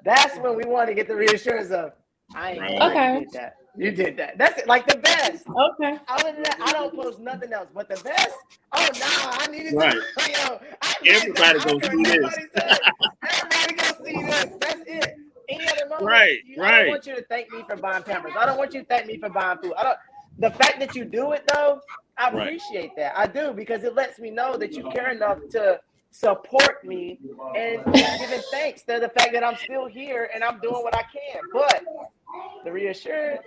That's when we want to get the reassurance of, I ain't gonna Right. lie, you Okay, did that. You did that. That's it. Like the best. okay. Other than that, I don't post nothing else. But the best, oh nah, I needed to Right. yo, I did that. Everybody I don't gonna care what see this. nobody says. Everybody gonna see this. That's it. Any other moment, Right. I don't Right. want you to thank me for buying Pampers. I don't want you to thank me for buying food. I don't the fact that you do it though, I Right. appreciate that. I do because it lets me know that you care enough to support me and just giving thanks to the fact that I'm still here and I'm doing what I can. But the reassurance,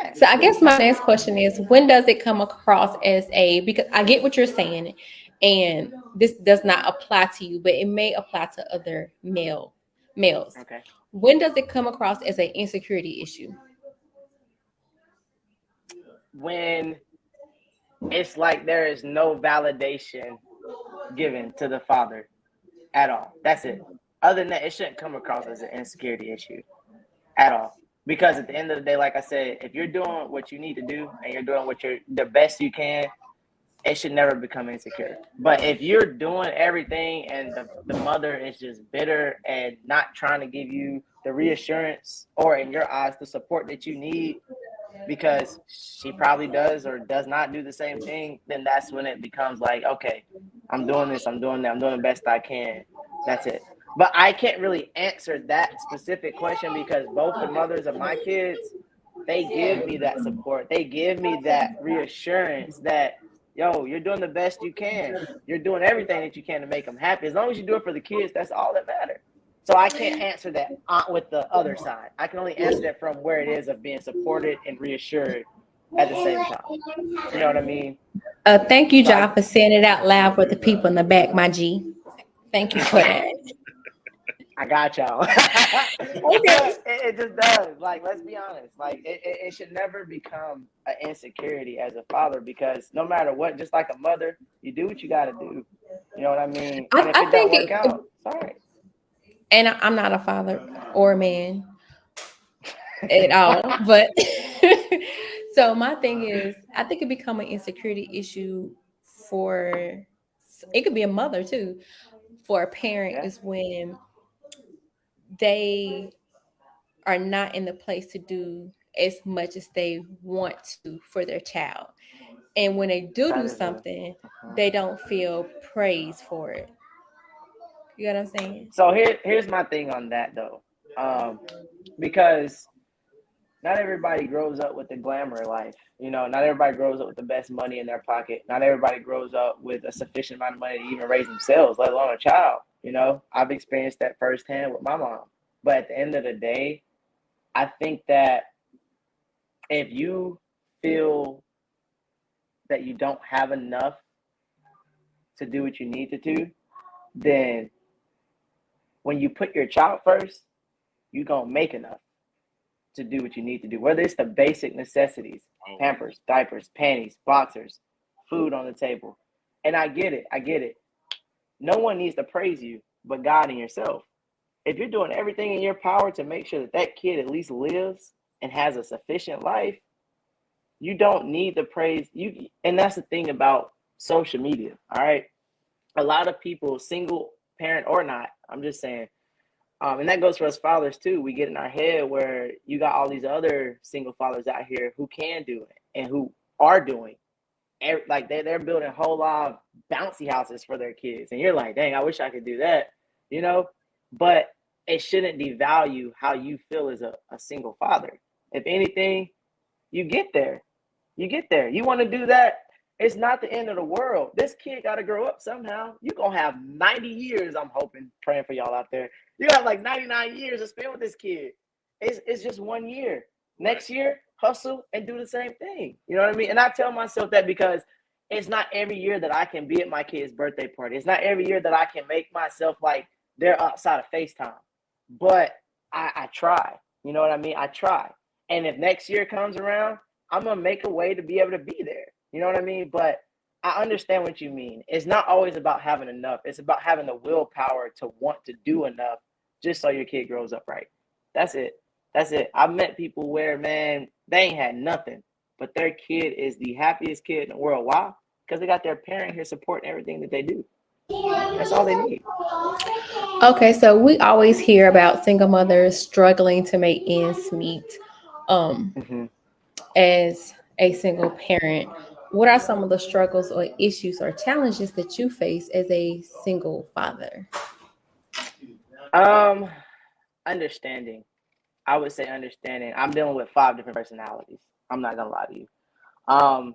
yeah. So I guess my next question is, when does it come across as a, because I get what you're saying, and this does not apply to you, but it may apply to other males. Okay. When does it come across as an insecurity issue? When it's like there is no validation given to the father at all. That's it. Other than that, it shouldn't come across as an insecurity issue at all. Because at the end of the day, like I said, if you're doing what you need to do and you're doing what you're the best you can, it should never become insecure. But if you're doing everything and the mother is just bitter and not trying to give you the reassurance or in your eyes the support that you need because she probably does or does not do the same thing, then that's when it becomes like, okay, I'm doing this, I'm doing that, I'm doing the best I can. That's it. But I can't really answer that specific question because both the mothers of my kids, they give me that support. They give me that reassurance that, yo, you're doing the best you can. You're doing everything that you can to make them happy. As long as you do it for the kids, that's all that matters. So I can't answer that with the other side. I can only answer that from where it is of being supported and reassured at the same time. You know what I mean? Thank you, So John, for saying it out loud for the people in the back, my G. Thank you for that. I got y'all. Okay. It just does. Like, let's be honest. Like, it should never become an insecurity as a father because no matter what, just like a mother, you do what you got to do. You know what I mean? And if I it don't think work out, sorry. and I'm not a father or a man at all, but so my thing is, I think it become an insecurity issue for it could be a mother too for a parent Yeah, is when they are not in the place to do as much as they want to for their child. And when they do that is a. something, Mhm. they don't feel praise for it. You know what I'm saying? So here's my thing on that though, because not everybody grows up with the glamour life. You know, not everybody grows up with the best money in their pocket. Not everybody grows up with a sufficient amount of money to even raise themselves, let alone a child. You know, I've experienced that firsthand with my mom. But at the end of the day, I think that if you feel that you don't have enough to do what you need to do, then when you put your child first, you're going to make enough to do what you need to do, whether it's the basic necessities, Always. Pampers, diapers, panties, boxers, food on the table. And I get it. I get it. No one needs to praise you but God and yourself. If you're doing everything in your power to make sure that that kid at least lives and has a sufficient life, you don't need the praise. And that's the thing about social media. All right. A lot of people, single parent or not, I'm just saying, and that goes for us fathers too. We get in our head where you got all these other single fathers out here who can do it and who are doing like they're building a whole lot of bouncy houses for their kids, and you're like, dang, I wish I could do that, you know. But it shouldn't devalue how you feel as a single father. If anything, you get there. You get there. You want to do that. It's not the end of the world. This kid got to grow up somehow. You're going to have 90 years, I'm hoping, praying for y'all out there. You have like 99 years to spend with this kid. It's just 1 year. Right. Next year, hustle and do the same thing. You know what I mean? And I tell myself that because it's not every year that I can be at my kid's birthday party. It's not every year that I can make myself like they're outside of FaceTime. But I try. You know what I mean? I try. And if next year comes around, I'm gonna make a way to be able to be there. You know what I mean? But I understand what you mean. It's not always about having enough. It's about having the willpower to want to do enough just so your kid grows up right. That's it. That's it. I've met people where, man, they ain't had nothing, but their kid is the happiest kid in the world. Why? Because they got their parent here supporting everything that they do. That's all they need. Okay, so we always hear about single mothers struggling to make ends meet. Um, Mm-hmm. as a single parent, what are some of the struggles or issues or challenges that you face as a single father? Um, Understanding. I would say understanding. I'm dealing with 5 different personalities. I'm not gonna lie to you. Um,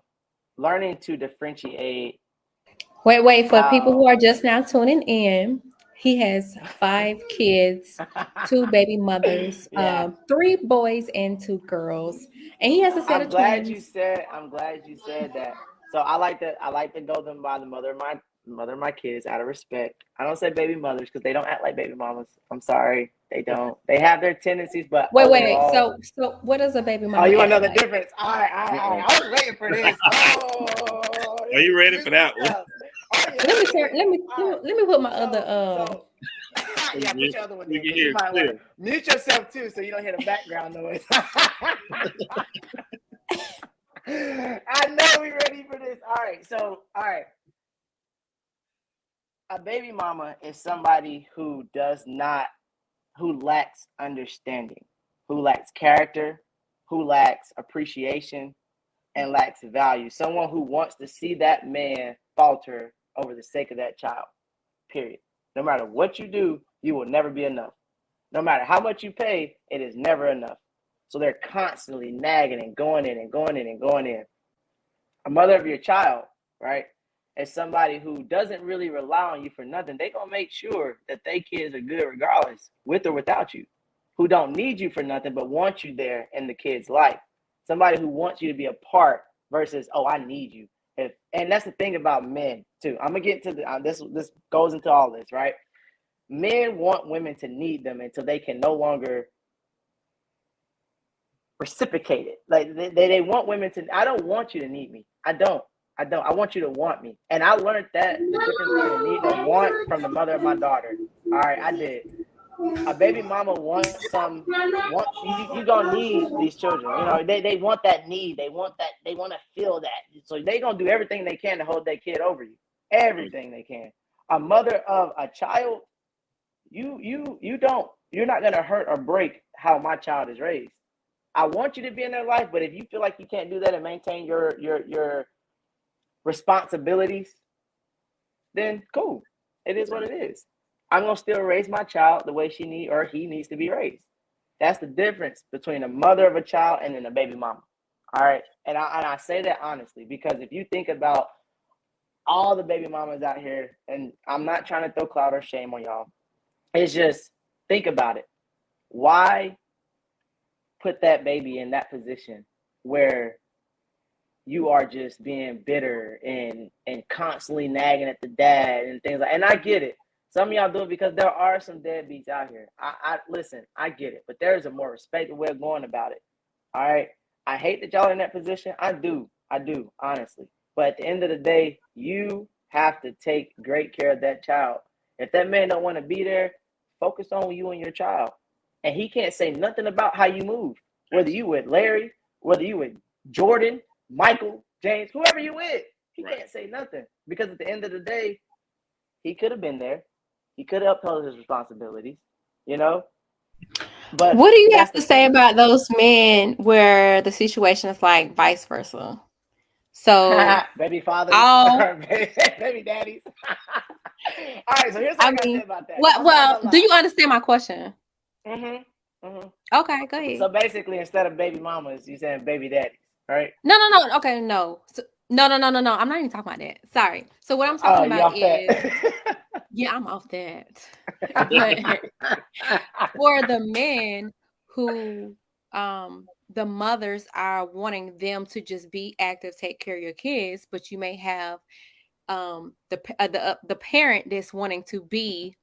Learning to differentiate Wait, for people who how. are just now tuning in, he has 5 kids, 2 baby mothers, Yeah, 3 boys and 2 girls, and he has a set I'm of glad you twins. said. I'm glad you said that. So I like to go them by the mother of my kids out of respect. I don't say baby mothers because they don't act like baby mamas. I'm sorry, they don't. They have their tendencies, but Wait. overall. So what does a baby Oh, mama you want to act know the like? difference? All right, all right, all Uh-uh. right. I was waiting for this. Oh, Are this you is ready for juicy that one? stuff. Oh yeah, Let me yeah, turn. yeah. Let me All let right. me, let me put my other So yeah, put You your other one in can because you hear might want to clear. mute yourself too, so you don't hear the background noise. I know we ready for this. All right, so all right, a baby mama is somebody who lacks understanding, who lacks character, who lacks appreciation, and lacks value. Someone who wants to see that man falter over the sake of that child. Period. No matter what you do, you will never be enough. No matter how much you pay, it is never enough. So they're constantly nagging and going in and going in and going in. A mother of your child, right, is somebody who doesn't really rely on you for nothing. They're going to make sure that they kids are good regardless, with or without you, who don't need you for nothing but want you there in the kid's life. Somebody who wants you to be a part versus, oh, I need you. And that's the thing about men too. I'm gonna get into this. This goes into all this, right? Men want women to need them until they can no longer reciprocate it. Like they want women to. I don't want you to need me. I don't. I want you to want me. And I learned that the difference between need and want from the mother of my daughter. All right, I did. A baby mama wants you gonna need these children. You know, they want that need. They want to feel that. So they gonna do everything they can to hold their kid over you. Everything they can. A mother of a child, you're not gonna hurt or break how my child is raised. I want you to be in their life, but if you feel like you can't do that and maintain your responsibilities, then cool. It is what it is. I'm gonna still raise my child the way he needs to be raised. That's the difference between a mother of a child and then a baby mama. All right, and I say that honestly because if you think about all the baby mamas out here, and I'm not trying to throw cloud or shame on y'all. It's just think about it. Why put that baby in that position where you are just being bitter and constantly nagging at the dad and things like, and I get it. Some of y'all do it because there are some deadbeats out here. I listen, I get it, but there's a more respectful way of going about it. All right. I hate that y'all are in that position. I do, honestly. But at the end of the day, you have to take great care of that child. If that man don't want to be there, focus on you and your child. And he can't say nothing about how you move. Whether you with Larry, whether you with Jordan, Michael, James, whoever you with, he can't say nothing. Because at the end of the day, he could have been there. He could have upheld his responsibilities, you know? But what do you have to say about those men where the situation is like vice versa? So baby fathers, baby daddies. All right, so here's what I gotta say about that. Well, do you understand my question? Mm-hmm. Okay, go ahead. So basically, instead of baby mamas, you're saying baby daddies, right? No. Okay, no. So, no. I'm not even talking about that. Sorry. So what I'm talking about is, yeah, I'm off that. But for the men who, the mothers are wanting them to just be active, take care of your kids, but you may have the parent that's wanting to be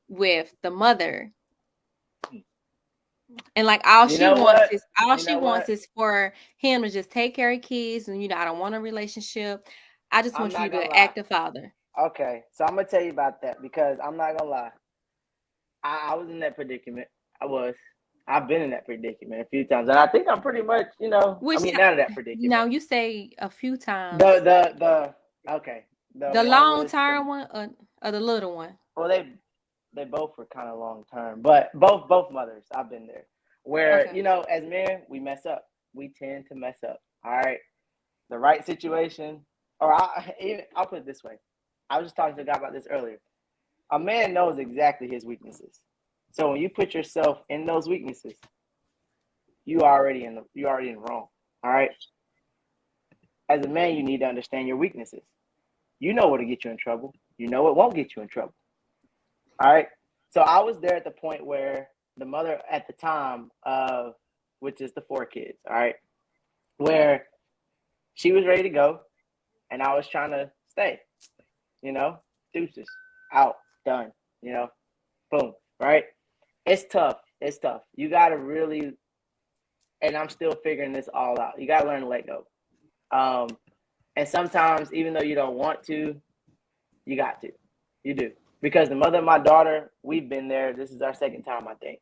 with the mother, and like all she wants is for him to just take care of kids, and I don't want a relationship. I just want you to be an active father. Okay, so I'm gonna tell you about that because I'm not gonna lie. I was in that predicament. I've been in that predicament a few times, and I think I'm pretty much, out of that predicament. Now you say a few times. The long term one or the little one? Well, they both were kind of long term, but both mothers, I've been there. Where as men, we mess up. We tend to mess up. All right, the right situation, or I'll put it this way. I was just talking to a guy about this earlier. A man knows exactly his weaknesses. So when you put yourself in those weaknesses, you already in wrong. All right. As a man, you need to understand your weaknesses. You know what'll get you in trouble. You know what won't get you in trouble. All right. So I was there at the point where the mother at the time of, which is the 4 kids, all right, where she was ready to go, and I was trying to stay. Deuces, out, done. Boom. Right. It's tough. You got to really, and I'm still figuring this all out. You got to learn to let go. And sometimes, even though you don't want to, you got to. You do. Because the mother of my daughter, we've been there. This is our second time, I think.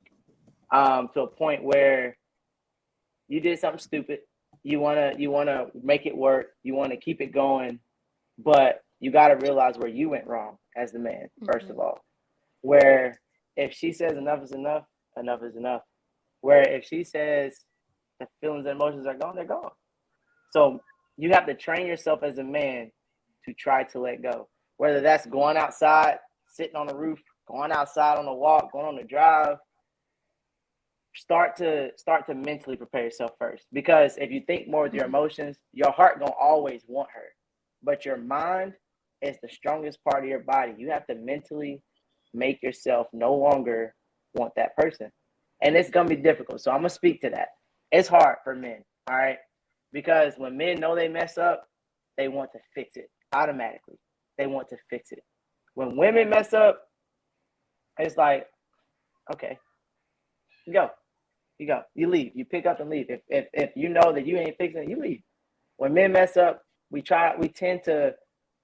To a point where you did something stupid. You wanna make it work. You want to keep it going, but you got to realize where you went wrong as the man, first of all. Where if she says enough is enough, enough is enough. Where if she says the feelings and emotions are gone, they're gone. So you have to train yourself as a man to try to let go. Whether that's going outside, sitting on the roof, going outside on a walk, going on a drive. Start to mentally prepare yourself first. Because if you think more with your emotions, your heart gonna always want her. But your mind is the strongest part of your body. You have to mentally make yourself no longer want that person. And it's going to be difficult. So I'm going to speak to that. It's hard for men, all right? Because when men know they mess up, they want to fix it automatically. They want to fix it. When women mess up, It's like, okay, you go. You leave. You pick up and leave. If you know that you ain't fixing it, you leave. When men mess up, we tend to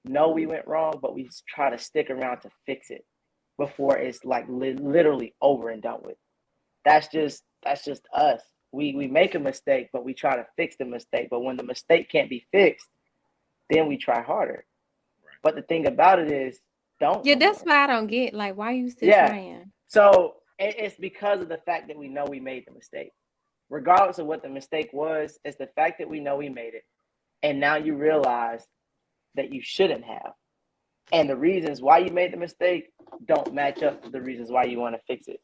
know we went wrong, but we try to stick around to fix it before it's like literally over and done with. That's just us. We make a mistake, but we try to fix the mistake. But when the mistake can't be fixed, then we try harder. Right. But the thing about it is, don't. Yeah, no that's more. why I don't get like why you still Yeah. trying. So it's because of the fact that we know we made the mistake. Regardless of what the mistake was, it's the fact that we know we made it. And now you realize that you shouldn't have. And the reasons why you made the mistake don't match up to the reasons why you want to fix it.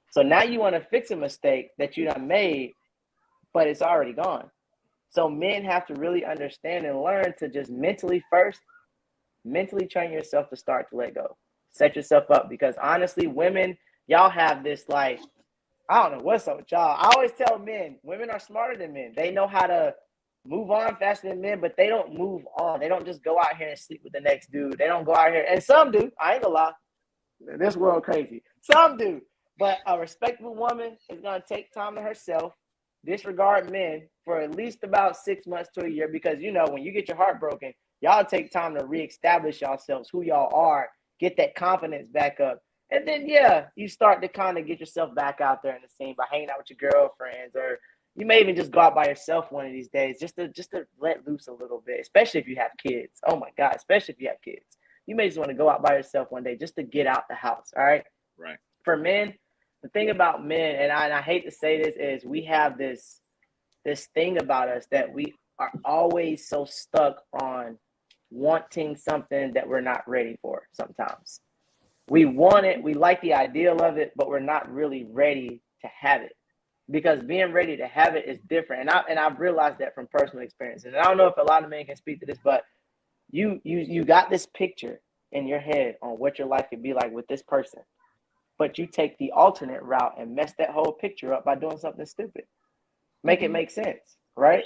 So now you want to fix a mistake that you done made, but it's already gone. So men have to really understand and learn to just mentally train yourself to start to let go. Set yourself up, because honestly, women, y'all have this like, I don't know what's up with y'all. I always tell men, women are smarter than men. They know how to move on faster than men, but they don't move on. They don't just go out here and sleep with the next dude. They don't go out here, and some do. I ain't gonna lie. This world crazy. Some do. But a respectable woman is gonna take time to herself, disregard men for at least about 6 months to a year, because you know when you get your heart broken, y'all take time to reestablish yourselves, who y'all are, get that confidence back up. And then, yeah, you start to kind of get yourself back out there in the scene by hanging out with your girlfriends, or you may even just go out by yourself one of these days just to let loose a little bit, especially if you have kids. Oh, my God, especially if you have kids. You may just want to go out by yourself one day just to get out the house, all right? Right. For men, the thing about men, and I hate to say this, is we have this thing about us that we are always so stuck on wanting something that we're not ready for sometimes. We want it, we like the ideal of it, but we're not really ready to have it, because being ready to have it is different. And I've realized that from personal experience. And I don't know if a lot of men can speak to this, but you got this picture in your head on what your life could be like with this person, but you take the alternate route and mess that whole picture up by doing something stupid. Make it make sense, right?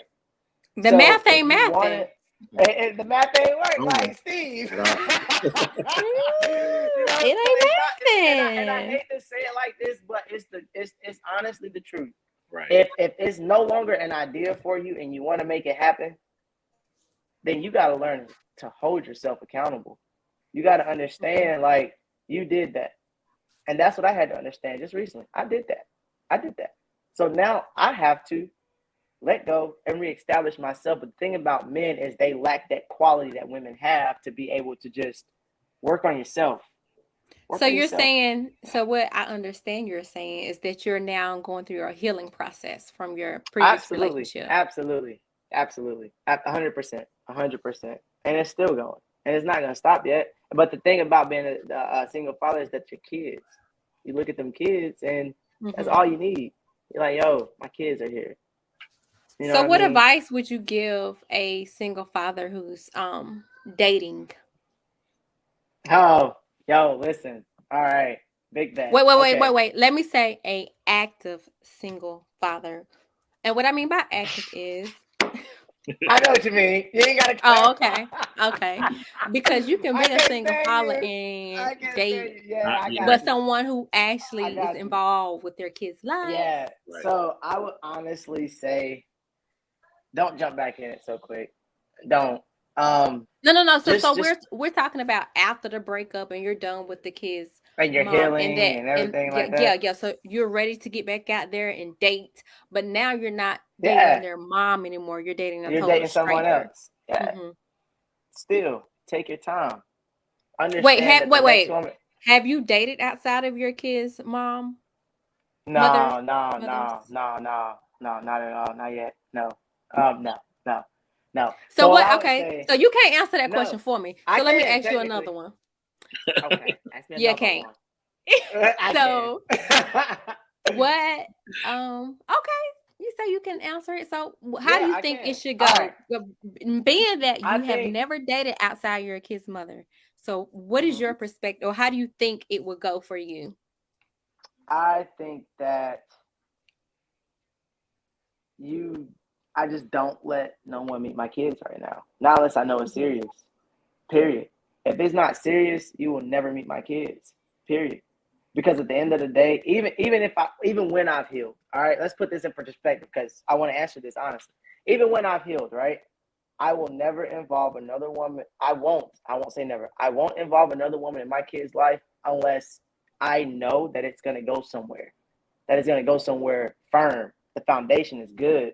The So math if ain't you want mathing. it, and the math ain't work, Oh. like Steve. No. You know what I'm It saying? ain't And I mathing. hate to say it like this, but it's honestly the truth. Right. If it's no longer an idea for you and you want to make it happen, then you got to learn to hold yourself accountable. You got to understand, like, you did that. And that's what I had to understand just recently. I did that. So now I have to let go and reestablish myself. But the thing about men is they lack that quality that women have to be able to just work on yourself. So you're saying, so what I understand you're saying is that you're now going through a healing process from your previous relationship. Absolutely. 100%. And it's still going. And it's not going to stop yet. But the thing about being a single father is that your kids, you look at them kids and that's all you need. You're like, yo, my kids are here. You know so what I mean? advice would you give a single father who's dating? Oh, yo, listen. All right. Big bad. Wait. Let me say a active single father. And what I mean by active is I know what you mean. You ain't gotta okay. Because you can be a single father I and can't date, Yeah, I got but you. someone who actually is got you. involved with their kids' lives. Yeah. Right. So I would honestly say, don't jump back in it so quick. Don't. No. So Just we're talking about after the breakup and you're done with the kids' and you're mom healing and everything like yeah, that. So you're ready to get back out there and date, but now you're not dating Yeah. their mom anymore. You're dating a You're total dating someone stranger. else. Yeah. Still, take your time. Wait, Understand that the next woman. have you dated outside of your kids' mom? No, Mothers? not at all. Not yet. No. No. So what what? I would Okay, say, so you can't answer that no, question for me. I So let me can ask you technically. another one. Okay, ask me You another can't. one. I So can. what? Okay. You say you can answer it. So how Yeah, do you I think can. it should All go? right. Being that I you have think never dated outside your kid's mother, so what is your perspective, or how do you think it would go for you? I think that I just don't let no one meet my kids right now. Not unless I know it's serious. Period. If it's not serious, you will never meet my kids. Period. Because at the end of the day, even when I've healed, all right, let's put this in perspective because I want to answer this honestly. Even when I've healed, right, I will never involve another woman. I won't say never. I won't involve another woman in my kid's life unless I know that it's gonna go somewhere. That it's gonna go somewhere firm. The foundation is good.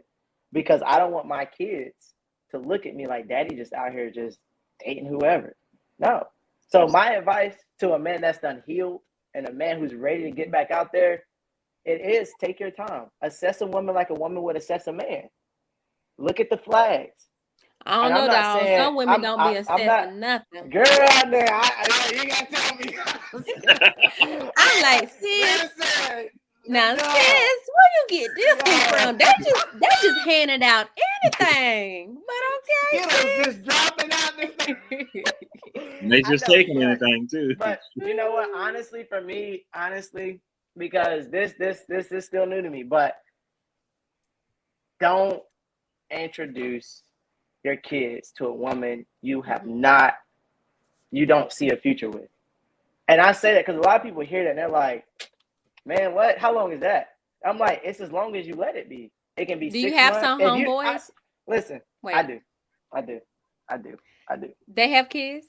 Because I don't want my kids to look at me like daddy just out here just dating whoever. No. So my advice to a man that's done healed and a man who's ready to get back out there, it is take your time. Assess a woman like a woman would assess a man. Look at the flags. I don't And I'm know, not dog. saying Some women don't be I'm not assessing nothing. girl there. You gotta tell me. I'm like, sis. Listen, Now, no, sis, where you get this one no. from? They just handing out anything. But okay, Skittles just dropping out this sis. They I just know, taking anything too. but you know what? Honestly, for me, because this is still new to me, but don't introduce your kids to a woman you don't see a future with. And I say that because a lot of people hear that and they're like, man, what? How long is that? I'm like, it's as long as you let it be. It can be Do 6 you have months. some homeboys? Listen, Wait, I do. they have kids?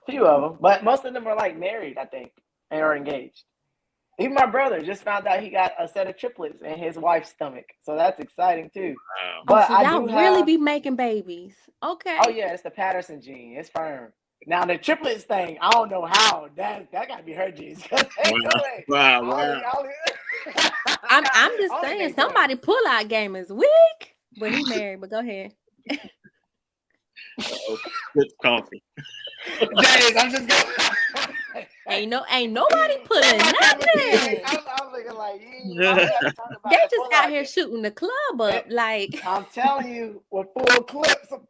Few of them, but most of them are like married, I think, and are engaged. Even my brother just found out he got a set of triplets in his wife's stomach, so that's exciting too. Wow. Oh, But so I y'all do really have. be making babies. Okay. Oh yeah, it's the Patterson gene. It's firm. Now the triplets thing, I don't know how. That got to be her genes. Ain't no way. Wow. I'm just Only saying they somebody pull out game is weak. But he married, but go ahead. Good coffee. James, I'm just going. Ain't nobody pulling nothing. I'm looking like you have to talk about They the just pull out out here game. shooting the club up like I'm telling you, with full clips of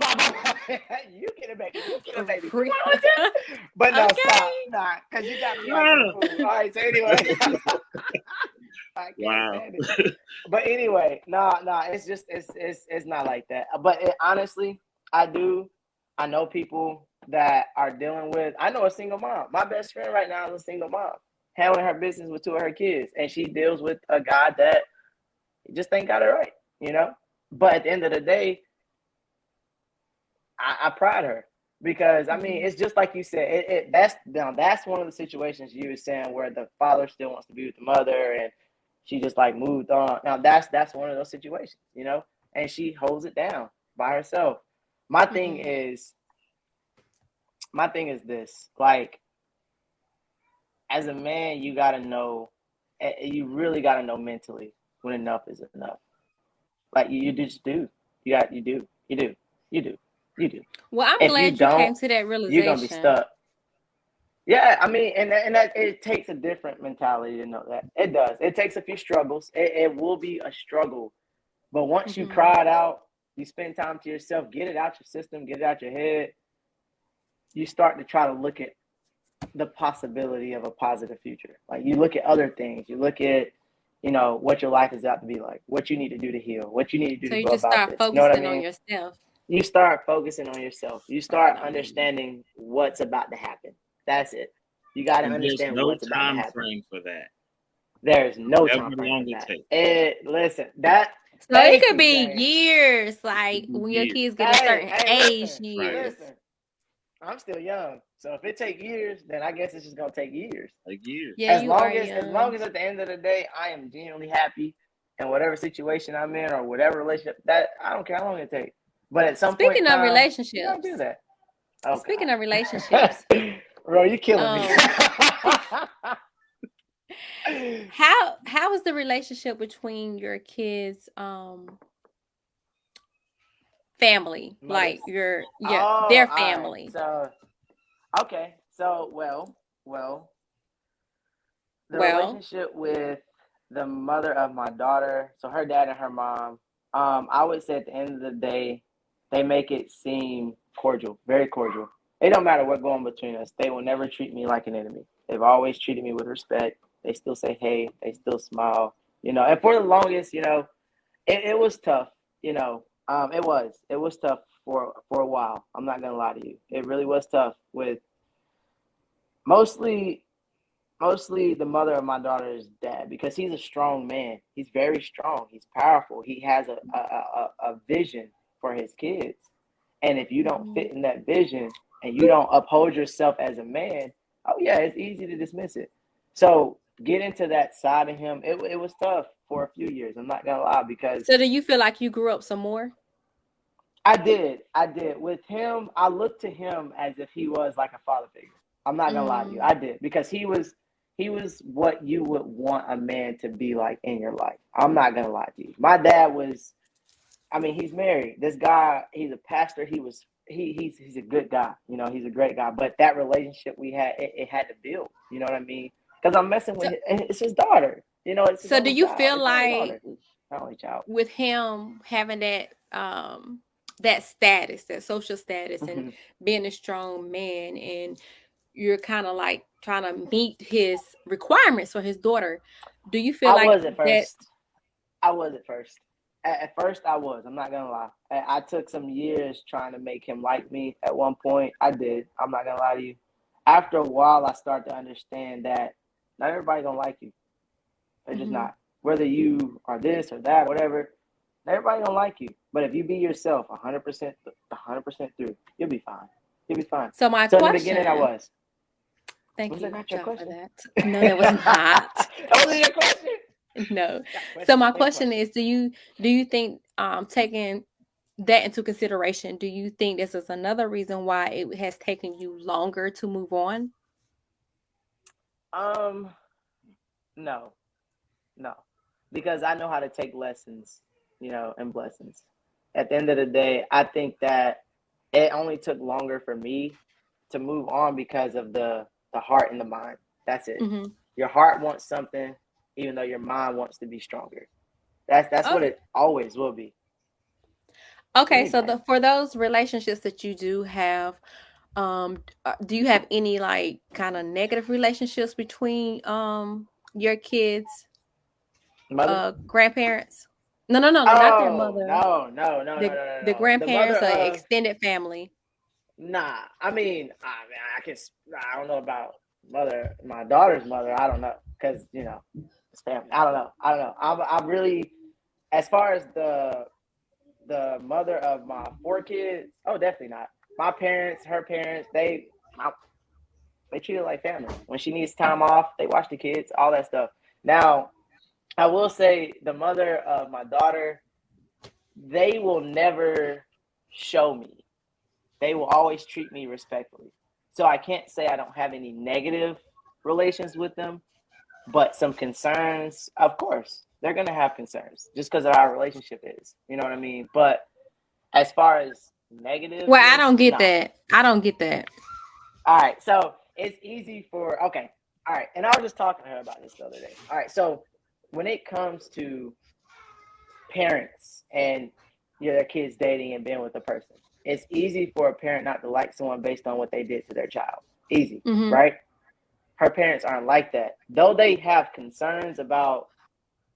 you get a baby. free. But no, Okay. stop. Nah, because you got me out the food. All right, so anyway. I can't stand it. But anyway, no, it's just it's not like that. But honestly, I know people that are dealing with. I know a single mom. My best friend right now is a single mom, handling her business with 2 of her kids, and she deals with a guy that just ain't got it right, you know. But at the end of the day, I pride her because I mean it's just like you said. That's one of the situations you were saying where the father still wants to be with the mother and she just like moved on. Now that's one of those situations, you know, and she holds it down by herself. My thing is this: like, as a man, you gotta know, you really gotta know mentally when enough is enough. Like you just do. You do. Well, I'm If you glad you came don't, to that you're gonna be realization. stuck. Yeah, I mean, and that it takes a different mentality to know that. It does. It takes a few struggles. It will be a struggle, but once you cry it out, you spend time to yourself, get it out your system, get it out your head. You start to try to look at the possibility of a positive future. Like you look at other things. You look at, you know, what your life is out to be like, what you need to do to heal, what you need to do So to you go just about start this. You know what I focusing on mean? yourself. You start focusing on yourself. You start understanding what's about to happen. That's it. You got to understand what's about to There's no time happen. frame for that. There's no However time frame long for it that. takes. Listen, that. So it could you, be James. years, like when your Years. kids get a certain age, Listen, years. listen. I'm still young, so if it takes years, then I guess it's just gonna take years. Like years. Yeah, you are young. As long as at the end of the day, I am genuinely happy in whatever situation I'm in or whatever relationship. That I don't care how long it takes. But at some point in time, relationships, you gotta do that. Oh, speaking God. of relationships, bro, you killing me. how is the relationship between your kids' family, like their family? Right. So okay, so well, the relationship with the mother of my daughter, so her dad and her mom, I would say at the end of the day, they make it seem cordial, very cordial. It don't matter what going between us. They will never treat me like an enemy. They've always treated me with respect. They still say hey. They still smile. You know, and for the longest, you know, it was tough. You know, it was tough for a while. I'm not gonna lie to you. It really was tough with mostly Mostly the mother of my daughter's dad, because he's a strong man. He's very strong. He's powerful. He has a vision for his kids. And if you don't fit in that vision and you don't uphold yourself as a man, oh yeah, it's easy to dismiss it. So get into that side of him. It was tough for a few years. I'm not gonna lie, because So do you feel like you grew up some more? I did. With him, I looked to him as if he was like a father figure. I'm not gonna lie to you. I did, because he was what you would want a man to be like in your life. I'm not gonna lie to you. My dad was, I mean, he's married. This guy, he's a pastor. He's a good guy. You know, he's a great guy. But that relationship we had, it had to build. You know what I mean? Because I'm messing with it's his daughter. You know, it's his So do only you child. feel It's not his like daughter. Not only child. with him having that status, that social status, and being a strong man, and you're kind of like trying to meet his requirements for his daughter, do you feel I like was at that? first. I was at first. At first, I was. I'm not gonna lie. I took some years trying to make him like me. At one point, I did. I'm not gonna lie to you. After a while, I started to understand that not everybody gonna like you. They're just not. Whether you are this or that, whatever, not everybody gonna like you. But if you be yourself 100%, 100% through, you'll be fine. You'll be fine. So my So in question. the beginning, I was. Thank Was you, that not your John, for question? that. No, that was not. That wasn't your question. No. Yeah, So my question is, do you think taking that into consideration, do you think this is another reason why it has taken you longer to move on? No, because I know how to take lessons, and blessings. At the end of the day, I think that it only took longer for me to move on because of the heart and the mind. That's it. Your heart wants something, even though your mind wants to be stronger. That's what it always will be. Okay, so for those relationships that you do have, do you have any like kind of negative relationships between your kids' Mother? grandparents? No, not their mother. No. The grandparents or extended family. Nah, I mean, I don't know about my daughter's mother. I don't know, because it's family. I don't know. I'm really, as far as the mother of my 4 kids. Oh, definitely not. My parents, her parents, they treat her like family. When she needs time off, they watch the kids, all that stuff. Now, I will say the mother of my daughter, they will never show me. They will always treat me respectfully. So I can't say I don't have any negative relations with them, but some concerns, of course, they're going to have concerns just because of our relationship is. You know what I mean? But as far as negative. Well, I don't get that. I don't get that. All right. So it's easy for, okay. All right. And I was just talking to her about this the other day. All right. So when it comes to parents and their kids dating and being with a person, it's easy for a parent not to like someone based on what they did to their child. Easy, right? Her parents aren't like that. Though they have concerns about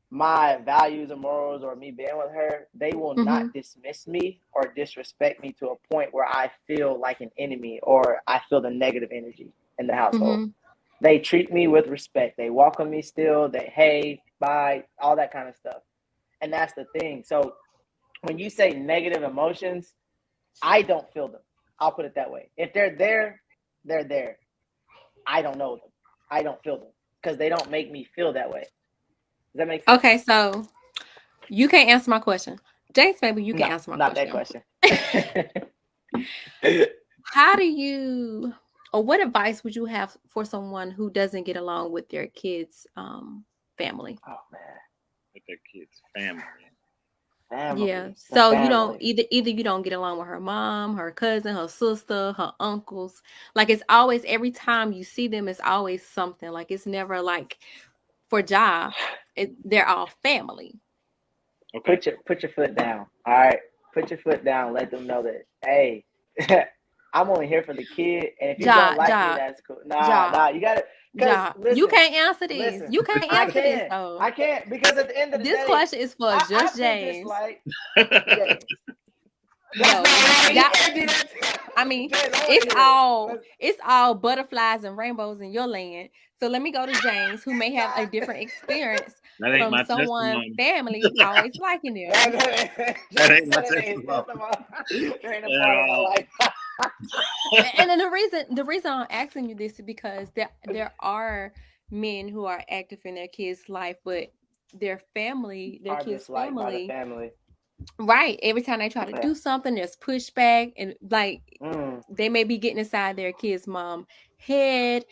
my values and morals or me being with her, they will not dismiss me or disrespect me to a point where I feel like an enemy or I feel the negative energy in the household. They treat me with respect. They welcome me still. They, hey, bye, all that kind of stuff. And that's the thing. So when you say negative emotions, I don't feel them. I'll put it that way. If they're there, they're there. I don't know them. I don't feel them because they don't make me feel that way. Does that make sense? Okay, so you can't answer my question. James, maybe you can answer my question. Not that question. How do you, or what advice would you have for someone who doesn't get along with their kids' family? Oh, man. With their kids' family. Yeah. So you don't either you don't get along with her mom, her cousin, her sister, her uncles. Like it's always, every time you see them, it's always something. Like it's never like for job. They're all family. Okay. Put your foot down. All right. Put your foot down. Let them know that, hey, I'm only here for the kid. And if you don't like me, that's cool. Nah, you gotta. Listen, you can't answer these. You can't answer this though. I can't, because at the end of the day, this question is for Just James. James. Yo, I mean, it's all butterflies and rainbows in your land. So let me go to James, who may have a different experience That ain't from my someone testimony. family always liking them. That ain't my testimony. There ain't a part of my life. And then the reason I'm asking you this is because there are men who are active in their kids' life, but their family, their kids' family, right? Every time they try to do something, there's pushback, and like they may be getting inside their kid's mom head,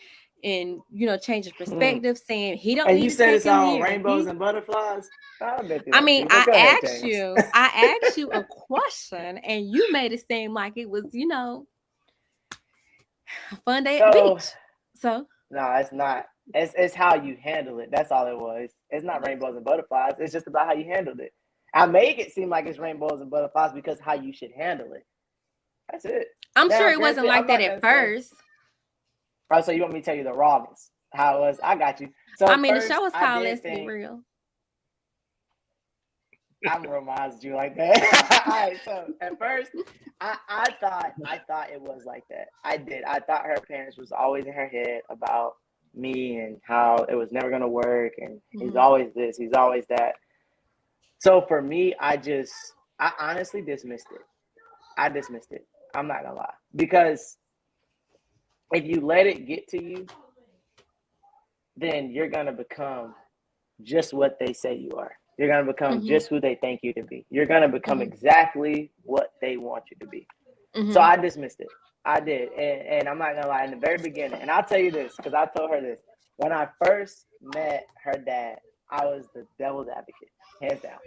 and changing perspective, saying he don't And need you to said take it's him all here. rainbows and butterflies. I mean, I asked you a question, and you made it seem like it was, a fun day at the beach. So no, it's not. It's how you handle it. That's all it was. It's not rainbows and butterflies. It's just about how you handled it. I make it seem like it's rainbows and butterflies because how you should handle it. That's it. I'm sure it wasn't like that at first. Oh, so you want me to tell you the rawness? How it was? I got you. So I mean, the show was called Let's Be Real. I'm reminded you like that. All right, so at first, I thought it was like that. I did. I thought her parents was always in her head about me and how it was never gonna work, and he's always this, he's always that. So for me, I honestly dismissed it. I dismissed it. I'm not gonna lie, because if you let it get to you, then you're gonna become just what they say you are. You're going to become just who they think you to be. You're going to become exactly what they want you to be. So I dismissed it. I did. And I'm not going to lie, in the very beginning, and I'll tell you this, because I told her this. When I first met her dad, I was the devil's advocate. Hands down.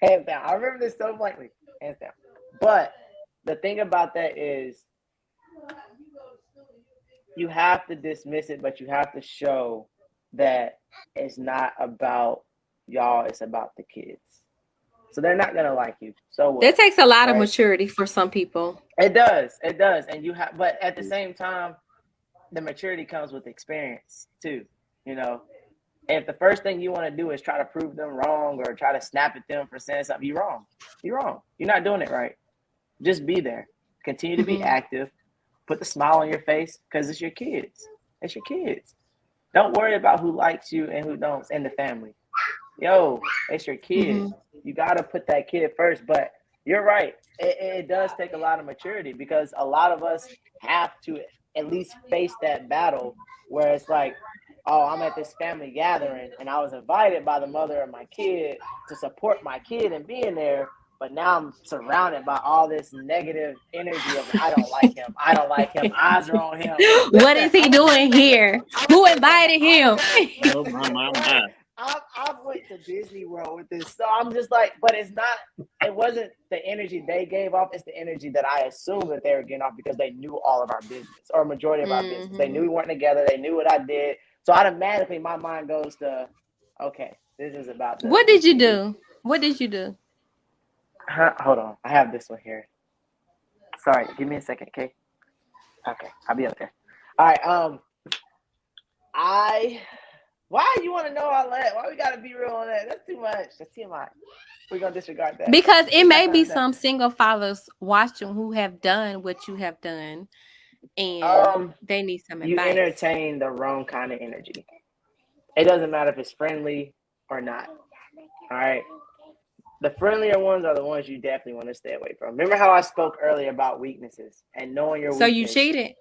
Hands down. I remember this so blankly. Hands down. But the thing about that is you have to dismiss it, but you have to show that it's not about y'all, it's about the kids. So they're not gonna like you. So what? That takes a lot of maturity for some people. It does, and you have, but at the same time, the maturity comes with experience too. If the first thing you want to do is try to prove them wrong or try to snap at them for saying something, you're wrong. You're wrong. You're not doing it right. Just be there. Continue to be active. Put the smile on your face because it's your kids. It's your kids. Don't worry about who likes you and who don't in the family. Yo, it's your kid. You got to put that kid first. But you're right. It does take a lot of maturity because a lot of us have to at least face that battle where it's like, oh, I'm at this family gathering and I was invited by the mother of my kid to support my kid and being there. But now I'm surrounded by all this negative energy of I don't like him. I don't like him. Eyes are on him. What is he doing here? Who invited him? Oh my. I went to Disney World with this, so I'm just like, but it wasn't the energy they gave off, it's the energy that I assumed that they were getting off because they knew all of our business, or majority of our business. They knew we weren't together, they knew what I did, so automatically my mind goes to, okay, this is about What did you do? What did you do? Hold on, I have this one here. Sorry, give me a second, okay? Okay, I'll be up there. All right, why you want to know all that? Why we gotta be real on that? That's too much. That's TMI. We're gonna disregard that. Because it may be some single fathers watching who have done what you have done, and they need some advice. You entertain the wrong kind of energy. It doesn't matter if it's friendly or not. All right. The friendlier ones are the ones you definitely want to stay away from. Remember how I spoke earlier about weaknesses and knowing your weakness? So you cheated?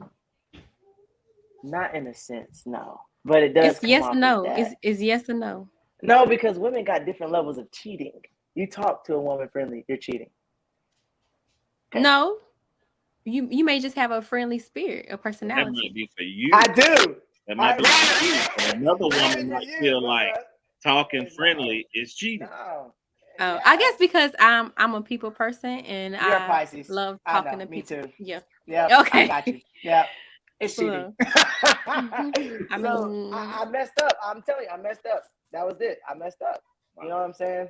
Not in a sense, no. But it does. It's yes or no. It's yes or no. No, because women got different levels of cheating. You talk to a woman friendly, you're cheating. Okay. No, you may just have a friendly spirit, a personality. That might be for you. I do. That might be for you. Another woman might feel like talking friendly is cheating. No. Oh, I guess because I'm a people person and You're a Pisces. love talking to people. Me too. Yeah. Yeah. Okay. I got you. Yeah. It's cheating. I mean, I messed up. I'm telling you, I messed up. That was it. I messed up. You know what I'm saying?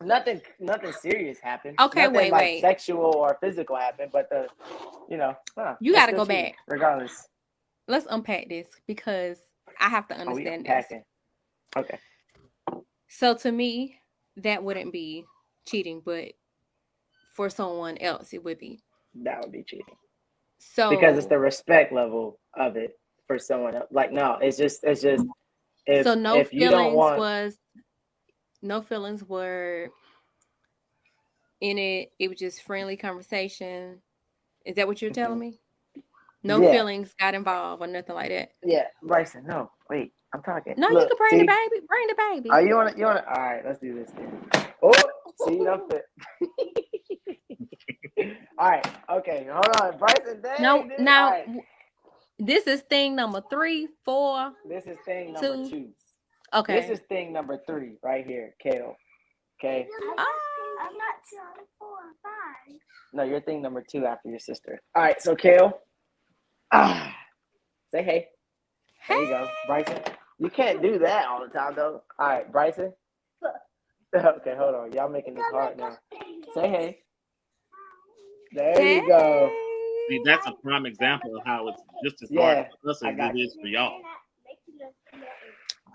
Nothing serious happened. Okay, Nothing wait. Sexual or physical happened, but you got to go back. Regardless. Let's unpack this because I have to understand this. Okay. So to me, that wouldn't be cheating, but for someone else, it would be. That would be cheating because it's So the respect level of it for someone else. Like, no, it's just so if you don't want, no feelings were in it. It was just friendly conversation. Is that what you're telling Mhm. me? No Yeah, feelings got involved or nothing like that. yeah, Bryson, no, wait, I'm talking. No, you Look, can bring the see, baby. Bring the baby. are you wanna? All right, let's do this then. Oh, see, you don't fit. All right, okay, hold on, Bryson, No, dang, dude. All now right, this is thing number 3, 4, this is thing number 2. 2. This Okay. is thing number 3 right here, Kale. Okay. Ah, I'm not 2 out of 4 or 5. No, you're thing number 2 after your sister. All right, so Kale, say hey. There you go, Bryson. You can't do that all the time though. All right, Bryson. Okay, hold on. Y'all making this hard now. Say hey. There hey. you go. See, that's a prime example of how it's just as hard Yeah, for us I as got it you. is for y'all.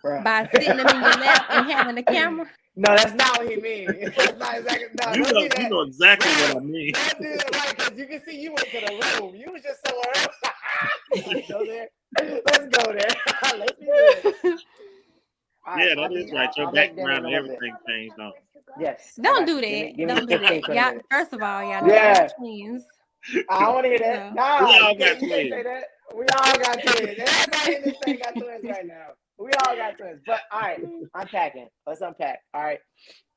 Bruh. By sitting them in your lap and having the camera. No, that's not what he means. That's not exactly. No, You don't know, do that. you know exactly Bro, what I mean. don't do it right because you can see you went to the room. You was just somewhere else. Let's go there. Let's go there. Let's do it. All Yeah, right, that is right. Your I'll make dinner in background a and little bit. everything changed on. Yes. I Don't got do you. that. Give me Don't do 15, that. 20 Y'all, minutes. first of all, y'all know Yeah. y'all twins. I don't want to hear that. So, Nah, We all you got can't say twins. that. We all got twins. Everybody in this thing got twins right now. We all got twins. But all right, unpacking. Let's unpack. All right.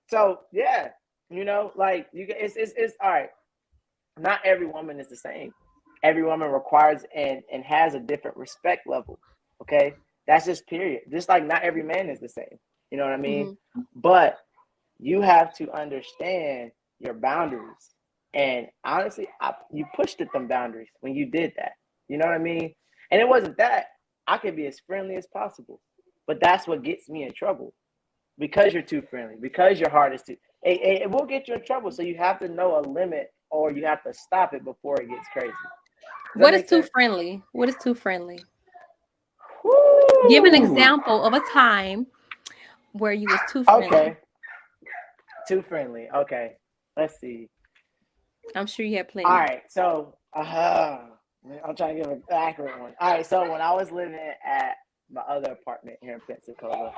So yeah, like it's all right. Not every woman is the same. Every woman requires and has a different respect level. Okay, that's just period. Just like not every man is the same. You know what I mean? But you have to understand your boundaries. And honestly, you pushed at them boundaries when you did that. You know what I mean? And it wasn't that. I could be as friendly as possible. But that's what gets me in trouble. Because you're too friendly, because your heart is too it will get you in trouble. So you have to know a limit or you have to stop it before it gets crazy. what is too friendly? What is too friendly? Woo! Give an example of a time where you was too friendly. Okay. Too friendly. Okay. Let's see. I'm sure you had plenty. All right. So I'm trying to give an accurate one. All right. So when I was living at my other apartment here in Pensacola,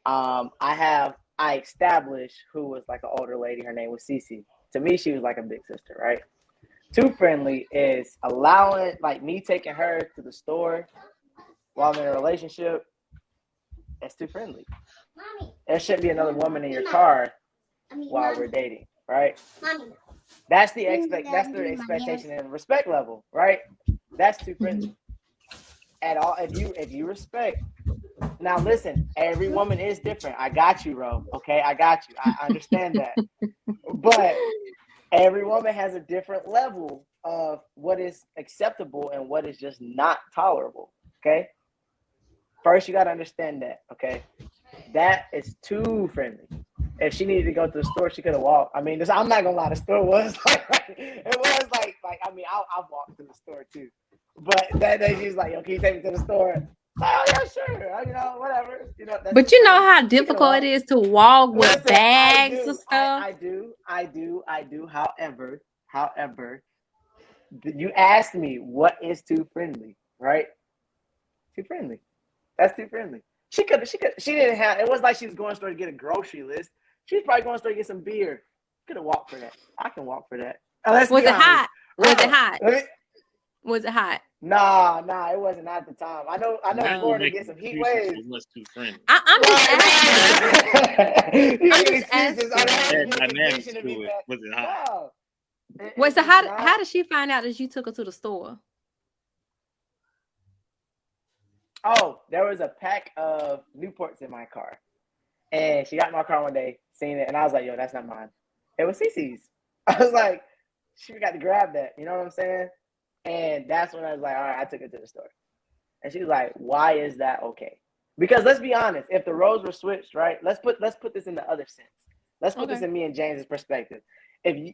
I established who was like an older lady. Her name was Cece. To me, she was like a big sister, right? Too friendly is allowing like me taking her to the store while I'm in a relationship. It's too friendly. Mommy. There shouldn't be another woman in your car while we're dating, right? That's the expectation and respect level, right? That's too friendly. At all, if you respect. Now listen, every woman is different. I got you, Ro. Okay, I got you. I understand that. But every woman has a different level of what is acceptable and what is just not tolerable. Okay. First, you got to understand that. Okay. That is too friendly. If she needed to go to the store, she could have walked. I mean, I'm not gonna lie, the store was like it was like I mean, I'll walk to the store too. But that day she's like, "Yo, can you take me to the store?" Oh yeah, sure. Whatever. But you know how difficult it is to walk with Listen, bags and stuff. I do. However, you asked me what is too friendly, right? Too friendly. That's too friendly. She didn't have. It was like she was going to the store to get a grocery list. She's probably going to the store to get some beer. Could have walked for that. I can walk for that. Was it hot? Bro, was it hot? Was it hot? Nah, it wasn't at the time. I know Florida get some heat waves. What's too friendly? I'm just asking. I'm just asking. Dynamics to it. Was it hot? No. Wait, so how did she find out that you took her to the store? Oh, there was a pack of Newports in my car. And she got in my car one day, seen it, and I was like, yo, that's not mine. It was Cece's. I was like, she got to grab that. You know what I'm saying? And that's when I was like, all right, I took her to the store. And she was like, why is that okay? Because let's be honest, if the roles were switched, right? Let's put this in the other sense. Let's put this in me and James's perspective.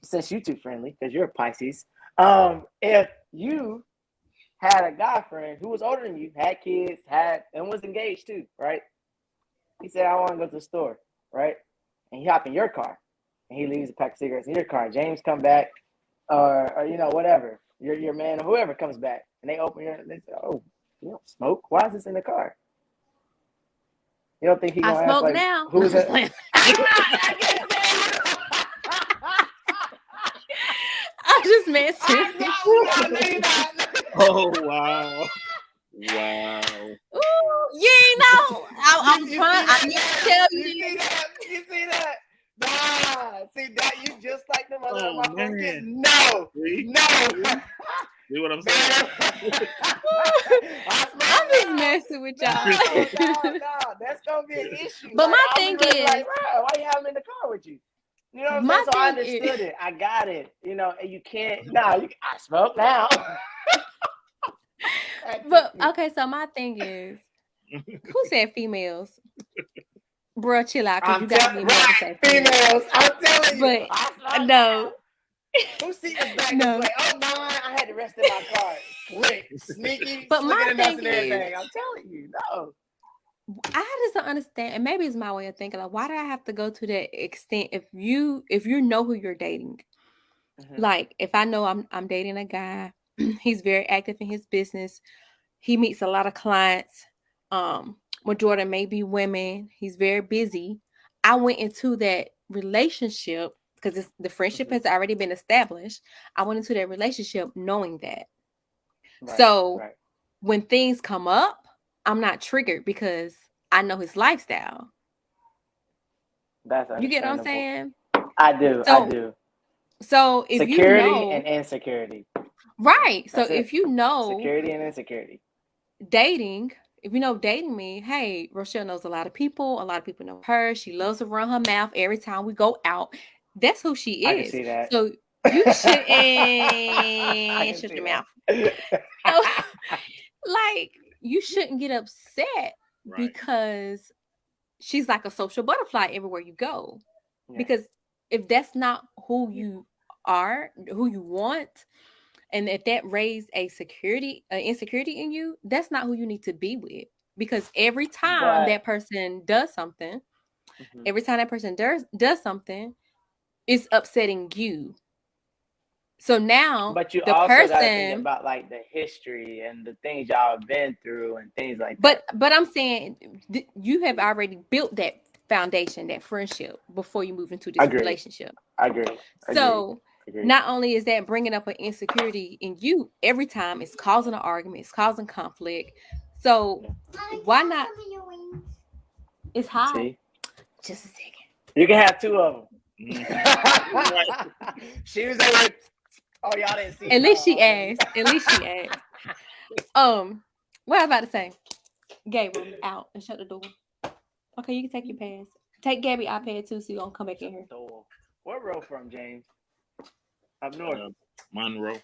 Since you too friendly, because you're a Pisces, if you had a guy friend who was older than you, had kids, and was engaged too, right? He said, I want to go to the store, right? And he hopped in your car. and he leaves a pack of cigarettes in your car. James come back, or whatever. Your man or whoever comes back, and they open your. They say, "Oh, you don't smoke? Why is this in the car?" You don't think he I gonna ask smoke like, now. "Who's that?" I'm just messing. Oh wow. Wow. Ooh, you ain't know. I'm trying. I need to tell you. You see that? Nah, see that? You just like the mother of Oh my phone. man. No, See? no. See what I'm saying? I'm just messing with y'all. No. That's gonna be an issue. But like, my I'll thing be ready, is, like, bro, why you have him in the car with you? You know what I'm my saying? So I thing understood is, it. I got it. And you can't. I smoke now. but okay. So my thing is, who said females? Bruh, chill out, cause you got me mad to say females. I'm telling you. But I smoke no, now. Whose seat is back no. this way? Oh, mine. I had the rest in my car. Quick, sneaky, But slicker my than us thing and is, everything. I'm telling you, no. I just don't understand, and maybe it's my way of thinking. Like, why do I have to go to that extent if you know who you're dating? Mhm. Like, if I know I'm dating a guy, he's very active in his business. He meets a lot of clients. Majority may be women. He's very busy. I went into that relationship because the friendship Mhm. has already been established. I went into that relationship knowing that. Right, So right. when things come up, I'm not triggered because I know his lifestyle. That's You get what I'm understandable. saying? I do. So if you Security know, and insecurity. right. So That's it. if you know Security and insecurity. dating, if you know dating me, hey, Rochelle knows a lot of people. A lot of people know her. She loves to run her mouth every time we go out. That's who she I can is. see that. So you should I can shut see your that. mouth. So, like, you shouldn't get upset Right. because she's like a social butterfly everywhere you go. Yeah. Because if that's not who you are, who you want, and if that raised a insecurity in you, that's not who you need to be with. Because every time But that person does something, mhm. every time that person does something, it's upsetting you. So now But you the also got to think person, about like the history and the things y'all have been through and things like but that. I'm saying you have already built that foundation, that friendship before you move into this Agreed. relationship. Agreed. So Agreed. not only is that bringing up an insecurity in you every time, it's causing an argument, it's causing conflict. So why not? It's hot. See? Just a second. You can have two of them. Mhm. She was like, "Oh, y'all didn't see." At least she asked. At least she asked. What I about to say? Gabriel, out and shut the door. Okay, you can take your pass. Take Gabby iPad too, so you don't come back in here. Where row from, James? Up north. Monroe.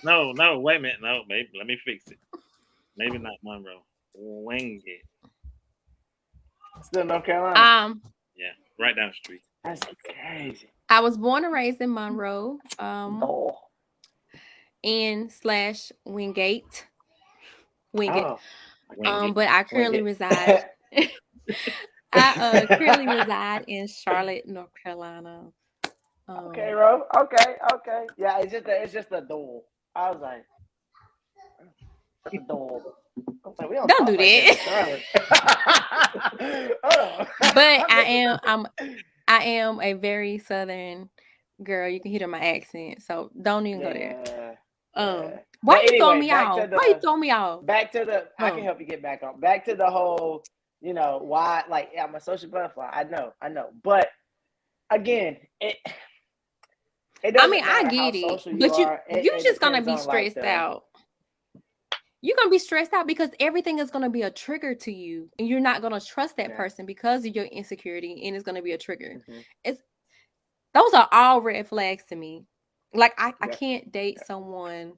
No, wait a minute. No, maybe let me fix it. Maybe not Monroe. Wingate. Still North Carolina. Yeah, right down the street. That's crazy. I was born and raised in Monroe. /Wingate. Wingate. Oh. Wingate. But I currently reside. I currently reside in Charlotte, North Carolina. Okay, bro. Okay. Yeah, it's just a duel. I was like, it's a duel. I was like, we don't Don't talk do like that. Hold on. But I am a very southern girl. You can hear my accent, so don't even go there. Why you throwing me out? Why you throwing me out? Back to the. I can help you get back on. Back to the whole. Why? Like, I'm a social butterfly. I know. But again, it doesn't matter I how get it, social you but are. you're just gonna depends be on, stressed out. You're gonna be stressed out because everything is gonna be a trigger to you, and you're not gonna trust that person because of your insecurity, and it's gonna be a trigger. Those are all red flags to me. Like I can't date someone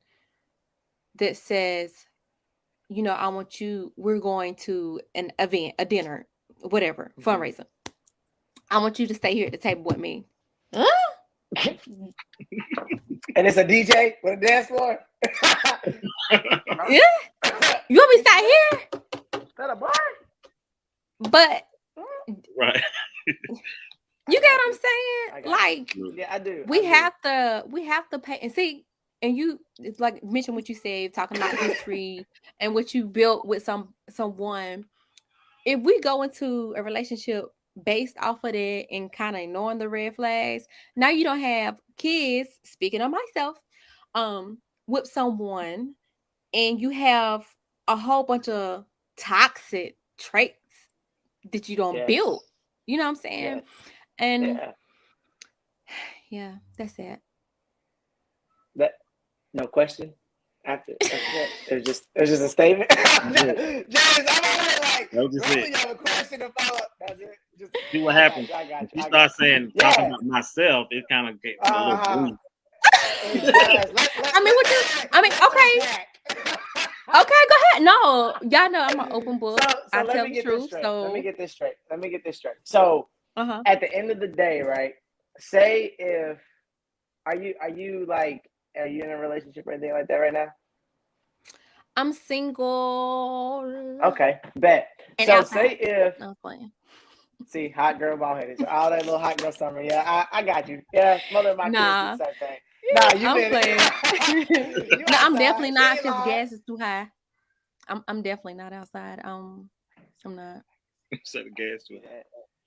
that says, I want you. We're going to an event, a dinner, whatever, fundraiser. I want you to stay here at the table with me. Huh? And it's a DJ with a dance floor. Yeah. You want me to stay here? Is that a bar? But right. You get what I'm I saying? got you. Like Yeah, I do. we have to pay and see. And you, it's like mention what you said, talking about history and what you built with someone. If we go into a relationship based off of that and kind of ignoring the red flags, now you don't have kids. Speaking of myself, with someone, and you have a whole bunch of toxic traits that you don't Yes. build. You know what I'm saying? Yes. And Yeah. yeah, that's it. That no question. After that, it was just a statement. James, I'm already like, That was just really, it. you have a question about that's it. Just See what I got happens. you. I got If you. you I start got you. saying Yeah. talking about myself, it kind of gets a little brief. It does. I mean, what you? I mean, okay, okay, go ahead. No, y'all know I'm an open book. So I let tell me the get this truth. straight. Let me So, get this straight. Let me get this straight. So uh-huh. at the end of the day, right? Say if are you like are you in a relationship or anything like that right now? I'm single Okay, bet. and So outside. say if No I'm playing. see hot girl bald headed, so all that little hot girl summer. Yeah, I got you. Yeah, mother of my kids do the Nah, same thing. Nah, you I'm did playing. it. You No, I'm outside. definitely She not ain't because lying. gas is too high. I'm definitely not outside. I'm not. Set the gas to it.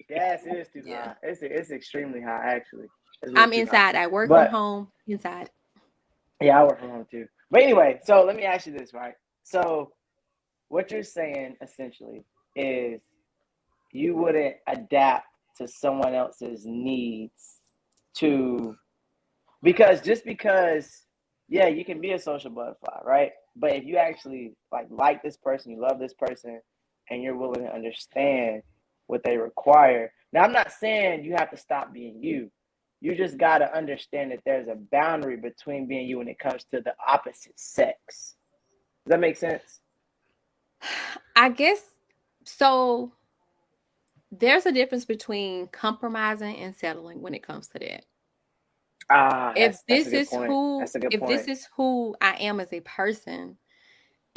Yeah. Gas is too Yeah. high. It's extremely high actually. It's a little I'm too high. inside. I work from But home inside. yeah, I work from home too. But anyway, so let me ask you this, right? So what you're saying essentially is you wouldn't adapt to someone else's needs to because yeah, you can be a social butterfly, right? But if you actually like this person, you love this person, and you're willing to understand what they require. Now, I'm not saying you have to stop being you. You just got to understand that there's a boundary between being you when it comes to the opposite sex. Does that make sense? I guess so. There's a difference between compromising and settling when it comes to that. Ah, If that's a this good is point. who That's a good if this point. is who I am as a person,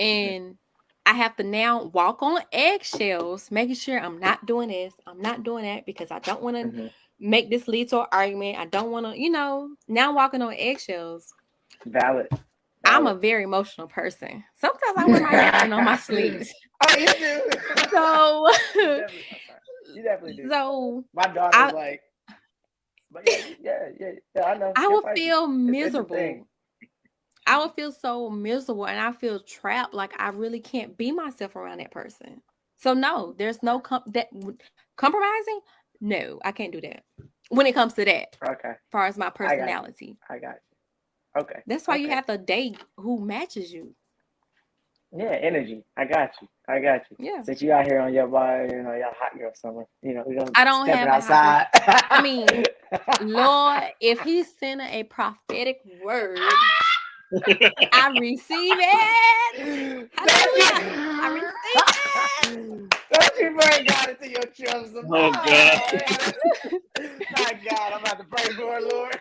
Mhm. and I have to now walk on eggshells, making sure I'm not doing this, I'm not doing that because I don't want to Mhm. make this lead to an argument. I don't want to, now walking on eggshells. Valid. I'm a Valid. very emotional person. Sometimes I wear my emotion on my sleeves. Oh, you do. So, You definitely. I'm sorry. You definitely do. so My daughter's I like, but yeah. I know. I You're would feisty. feel It's a thing. miserable. I would feel so miserable and I feel trapped. Like I really can't be myself around that person. So no, there's no compromising. No, I can't do that. When it comes to that, Okay. as far as my I got you. personality, I got you. Okay. that's why you Okay. have to date who matches you. Yeah, energy. I got you. I got you. Yeah, Since you out here on your body, y'all hot girl summer. We gonna I don't stepping have a hot girl. outside. I mean, Lord, if He's sending a prophetic word, I receive it. Hallelujah. I receive it. Don't you bring God into your troubles. Oh God. My God, I'm about to pray for it, Lord.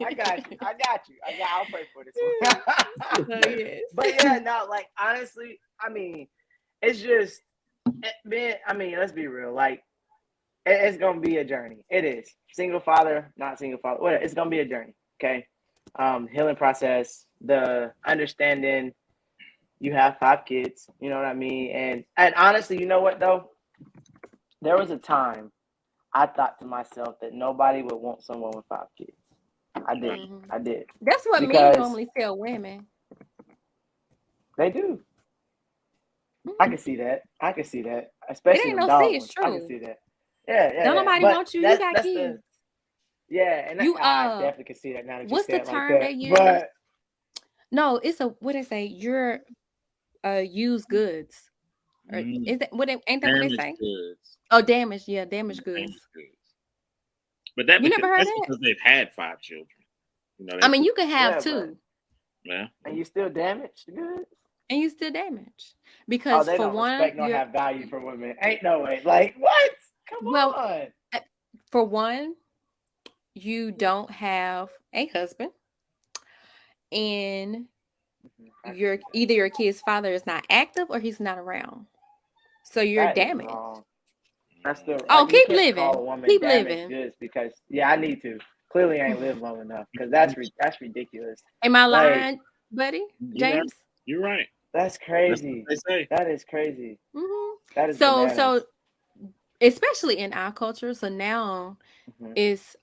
I got you. I'll pray for this one. Oh, yes. But yeah, no, honestly, I mean, it's just man, I mean, let's be real. It's gonna be a journey. It is. Single father, not single father. Whatever. It's gonna be a journey. Okay. Healing process, the understanding you have 5 kids, you know what I mean? And honestly, you know what though? There was a time I thought to myself that nobody would want someone with 5 kids. I did. Mhm. I did. That's what men Because normally tell women. they do. I can see that. It Especially ain't them no dog see, it's ones. I can true. see that. Yeah. Don't nobody But want you. You got that's the kids. yeah, and You I definitely can see that now that you what's say the it like term they that. use? But No, it's a what they say. You're used goods, or Mm, is that what? Ain't that what they damaged say? goods. Oh, damaged. Yeah, damaged Damaged goods. goods. But that's You never heard that? because they've had 5 children. I They mean, you can have yeah, but two, yeah. and you still damaged good. and you still damaged Oh, because they for don't one, respect nor you're have value for women. Ain't no way. Like what? Come well. on. uh, For one, you don't have a husband, and I can see that. either your kid's father is not active or he's not around. So you're That is damaged. wrong. I still Oh, like you keep can't call a living. woman Keep damaged living. goods because yeah, I need to. Clearly, I ain't lived long enough because that's ridiculous. Am I Like lying, buddy? You got, James? you're right. that's That's what crazy. they say. That is crazy. Hmm. That is So bananas. so especially in our culture, so now Mhm. it's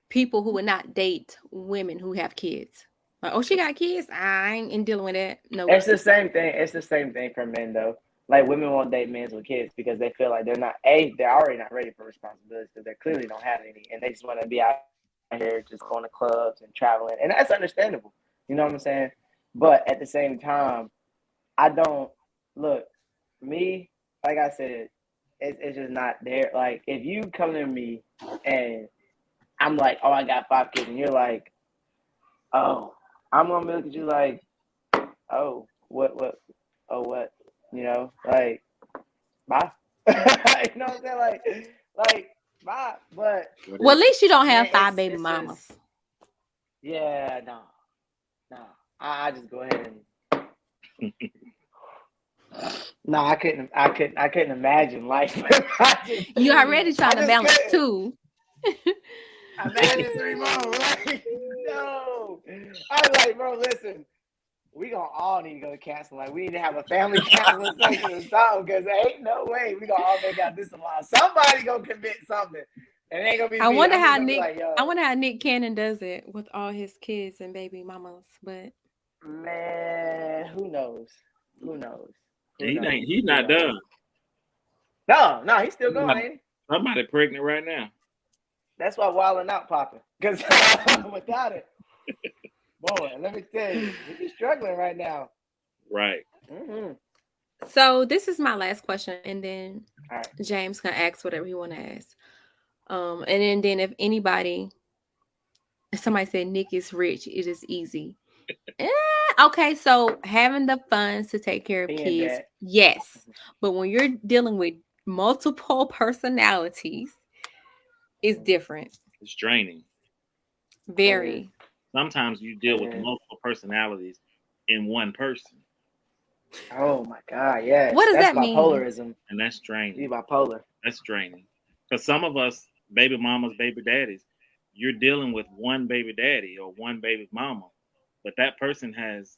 people who would not date women who have kids. Like, oh, she got kids. I ain't dealing with that. Nope. It's the same thing. It's the same thing for men though. Like women won't date men with kids because they feel like they're already not ready for responsibilities because they clearly don't have any, and they just want to be out here just going to clubs and traveling, and that's understandable. You know what I'm saying? But at the same time, I don't look me. Like I said, it's just not there. Like if you come to me and I'm like, oh, I got 5 kids, and you're like, oh, I'm gonna look at you like, oh, oh, what, like, bye. You know what I'm saying? Like, bye. But What Well, at is least you don't man, have five baby it's just, mamas. yeah, no. I just go ahead and no, I couldn't imagine life. You already I trying to just balance couldn't. two. Imagine 3 more, right? No, I was like, bro, listen. We gonna all need to go to counseling. Like we need to have a family counseling session or something because there ain't no way we gonna all make out this alive. Somebody gonna commit something, and it ain't gonna be I me. wonder I'm just how gonna be Nick. like, yo, I wonder how Nick Cannon does it with all his kids and baby mamas. But man, who knows? Who knows? Who he knows? ain't he's Who not knows? done. No, he's still going, Somebody, ain't he? somebody pregnant right now. That's why Wilding Out popping. Because without it, boy, let me tell you, he be struggling right now. Right. Mm-hmm. so this is my last question, and then All right. James can ask whatever he want to ask. And then if anybody, if somebody said Nick is rich, it is easy. Eh, okay, so having the funds to take care of Being kids, that. yes. But when you're dealing with multiple personalities, it's different. It's draining. It is. Very. Sometimes you deal with It is. multiple personalities in one person, Oh my God, yes. What does That's that mean? bipolarism. and that's You draining. bipolar. That's draining. Because some of us, baby mamas, baby daddies, you're dealing with one baby daddy or one baby mama, but that person has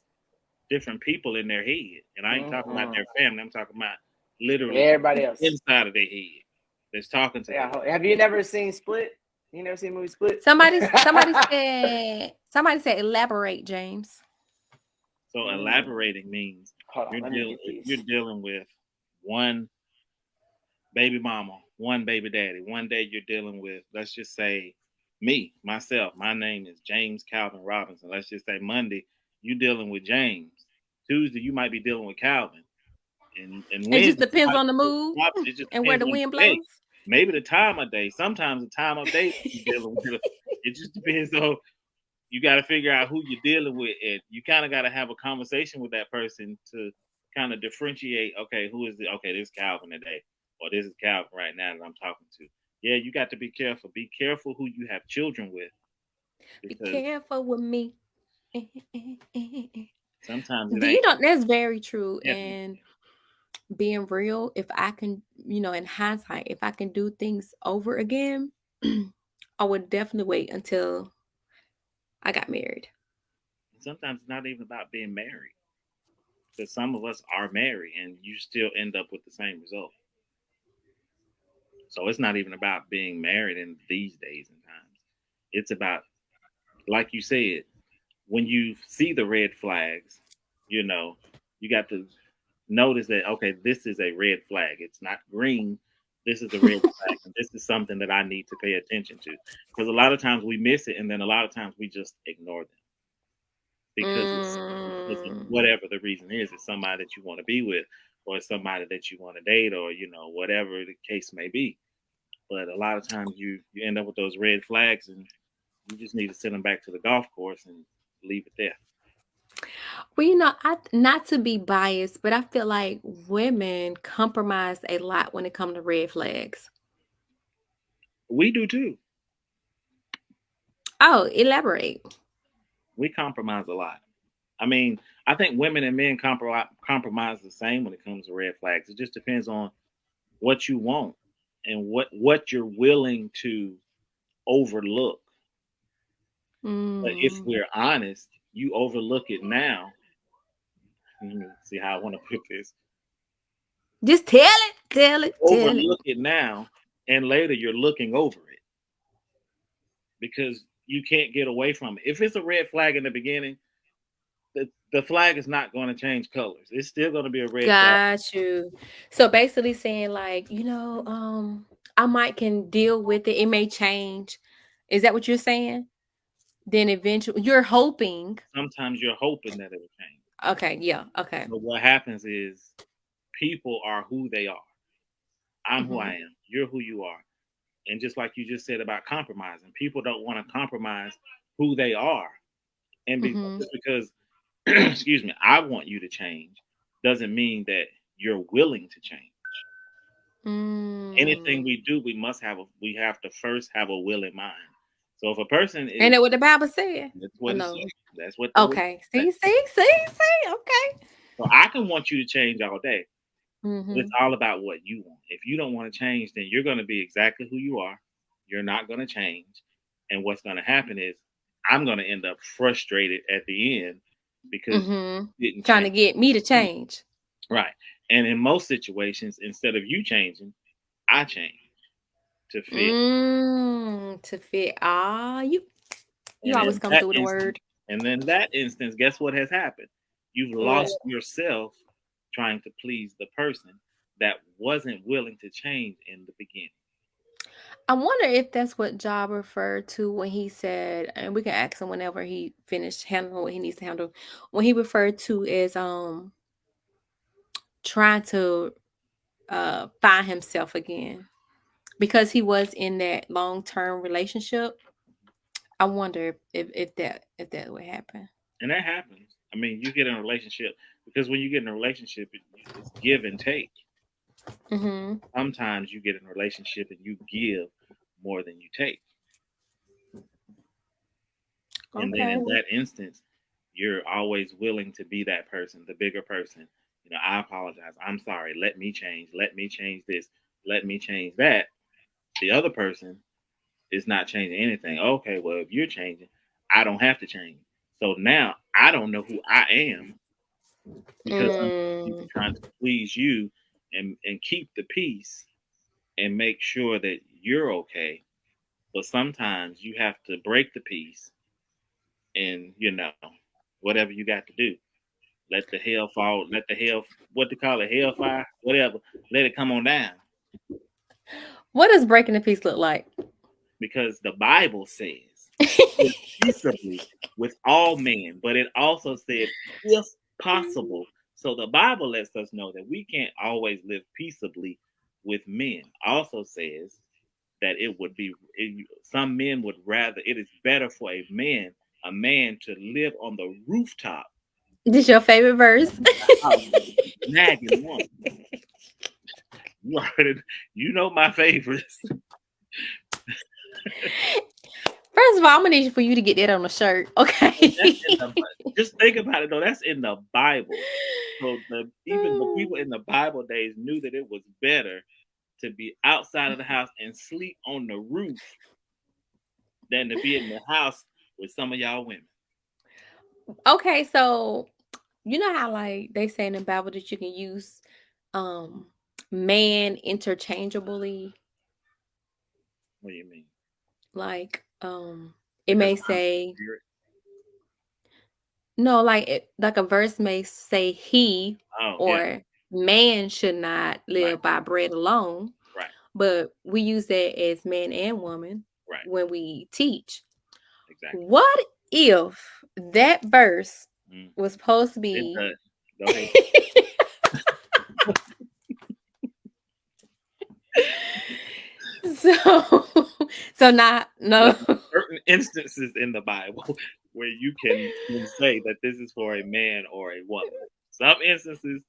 different people in their head. And I ain't talking about Mm-hmm. their family. I'm talking about literally Everybody else. inside of their head that's talking to them. Yeah. Have you never seen Split? You never seen the movie Split? Somebody said elaborate, James. So Mm. elaborating means Hold on, let me get if these. you're dealing with one baby mama, one baby daddy. One day you're dealing with, let's just say, me, myself. My name is James Calvin Robinson. Let's just say Monday, you dealing with James. Tuesday, you might be dealing with Calvin. And It just Wednesday, you depends might on the be dealing mood with Robinson. It just and where depends the on wind the day. blows. Maybe the time of day. Sometimes the time of day you're dealing with. It just depends on, you got to figure out who you're dealing with, and you kind of got to have a conversation with that person to kind of differentiate. Okay, who is it? Okay, this is Calvin today, or this is Calvin right now that I'm talking to. Yeah, you got to be careful. Be careful who you have children with, Be because careful with me. sometimes it Do you ain't. know that's very true? Yeah, And being real, if I can, in hindsight, if I can do things over again, I would definitely wait until I got married. sometimes it's not even about being married, because some of us are married and you still end up with the same result. So it's not even about being married in these days and times. It's about, like you said, when you see the red flags, you know, you got to notice that, okay, this is a red flag. It's not green. This is a red flag. And this is something that I need to pay attention to. Because a lot of times we miss it, and then a lot of times we just ignore them because of Mm. whatever the reason is. It's somebody that you want to be with, or it's somebody that you want to date, or, whatever the case may be. But a lot of times you end up with those red flags, and you just need to send them back to the golf course and leave it there. Well, not to be biased, but I feel like women compromise a lot when it comes to red flags. We do too. Oh, elaborate. We compromise a lot. I mean, I think women and men compromise the same when it comes to red flags. It just depends on what you want and what you're willing to overlook. But if Mm. we're honest, you overlook it now. Let me see how I want to put this. Just tell it, tell it, tell it. Overlook it now, and later you're looking over it because you can't get away from it. If it's a red flag in the beginning, the flag is not going to change colors. It's still going to be a red flag. Got you. So basically saying like, I might can deal with it. It may change. Is that what you're saying? Then eventually you're hoping. Sometimes you're hoping that it'll change. Okay, yeah, okay. But what happens is people are who they are. I'm who I Hmm. am. You're who you are. And just like you just said about compromising, people don't want to compromise who they are. And Hmm. just because, excuse me, I want you to change doesn't mean that you're willing to change. Anything Mm. we do, we have to first have a will in mind. So if a person Ain't is, that what the Bible said? that's Or what it no? says. That's what the Okay. See, see, see, see. Okay. so I can want you to change all day. But it's Hmm. all about what you want. If you don't want to change, then you're going to be exactly who you are. You're not going to change. And what's going to happen is I'm going to end up frustrated at the end because Hmm. you didn't Trying to change. get me to change. Right. And in most situations, instead of you changing, I change to fit. To fit. Ah, you And always come through with the word. in that instance, guess what has happened? You've What? lost yourself trying to please the person that wasn't willing to change in the beginning. I wonder if that's what Job referred to when he said, and we can ask him whenever he finished handling what he needs to handle. When he referred to as trying to find himself again because he was in that long term relationship. I wonder if that would happen. And that happens. I mean, you get in a relationship because when you get in a relationship, it's give and take. Mm-hmm. Sometimes you get in a relationship and you give more than you take. And then Okay. in that instance, you're always willing to be that person, the bigger person. I apologize. I'm sorry. Let me change. Let me change this. Let me change that. The other person is not changing anything. Okay, well, if you're changing, I don't have to change. So now I don't know who I am because I'm Mm. trying to please you and keep the peace and make sure that you're okay. But sometimes you have to break the peace and whatever you got to do. Let the hell fall. Let the hell what they call it hellfire, whatever. Let it come on down What does breaking the peace look like? because the Bible says live peaceably with all men, but it also said if possible. So the Bible lets us know that we can't always live peaceably with men. Also says that some men would rather it is better for a man to live on the rooftop This your favorite verse? than in the house with a nagging woman. You already my favorites. First of all, I'm gonna need for you to get that on a shirt, That's in okay? the just think about it though. That's in the Bible. So even the people in the Bible days knew that it was better to be outside of the house and sleep on the roof than to be in the house with some of y'all women. Okay, so you know how like they say in the Bible that you can use um man interchangeably, What do you mean? like it Because may I'm say spirit. no, like a verse may say he Oh yeah, or man should not right, live by bread alone, right, but we use that as man and woman right. when we teach. Exactly. What if that verse Mm. was supposed to It be does. Go ahead. so so not There no. are certain instances in the Bible where you can say that this is for a man or a woman. Some instances,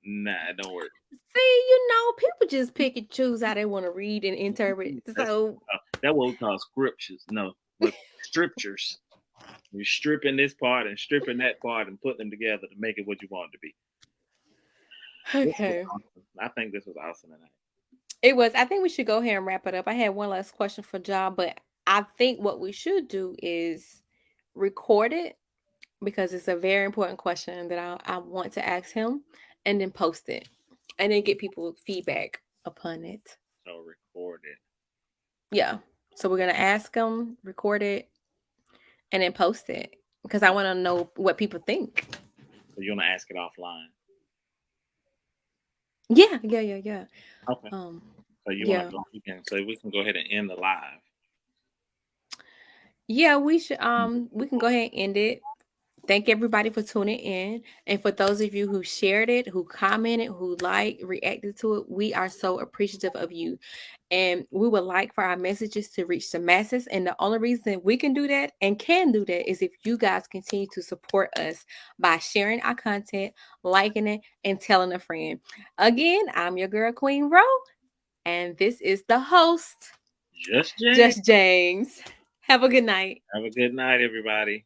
nah, it don't work. See, people just pick and choose how they want to read and interpret. So That's what we call scriptures. No, with scriptures. You're stripping this part and stripping that part and putting them together to make it what you want it to be. This was okay. awesome. I think this was awesome tonight. It was. I think we should go ahead and wrap it up. I had one last question for John, but I think what we should do is record it because it's a very important question that I want to ask him, and then post it, and then get people feedback upon it. So record it. Yeah. So we're gonna ask him, record it, and then post it because I want to know what people think. So you want to ask it offline? Yeah. Okay. Um, So you want yeah, to go? So we can go ahead and end the live. yeah. We can go ahead and end it. Thank everybody for tuning in. And for those of you who shared it, who commented, who liked, reacted to it, we are so appreciative of you. And we would like for our messages to reach the masses. And the only reason we can do that and can do that is if you guys continue to support us by sharing our content, liking it, and telling a friend. Again, I'm your girl, Queen Ro, and this is the host, Just James. Just James. Have a good night. Have a good night, everybody.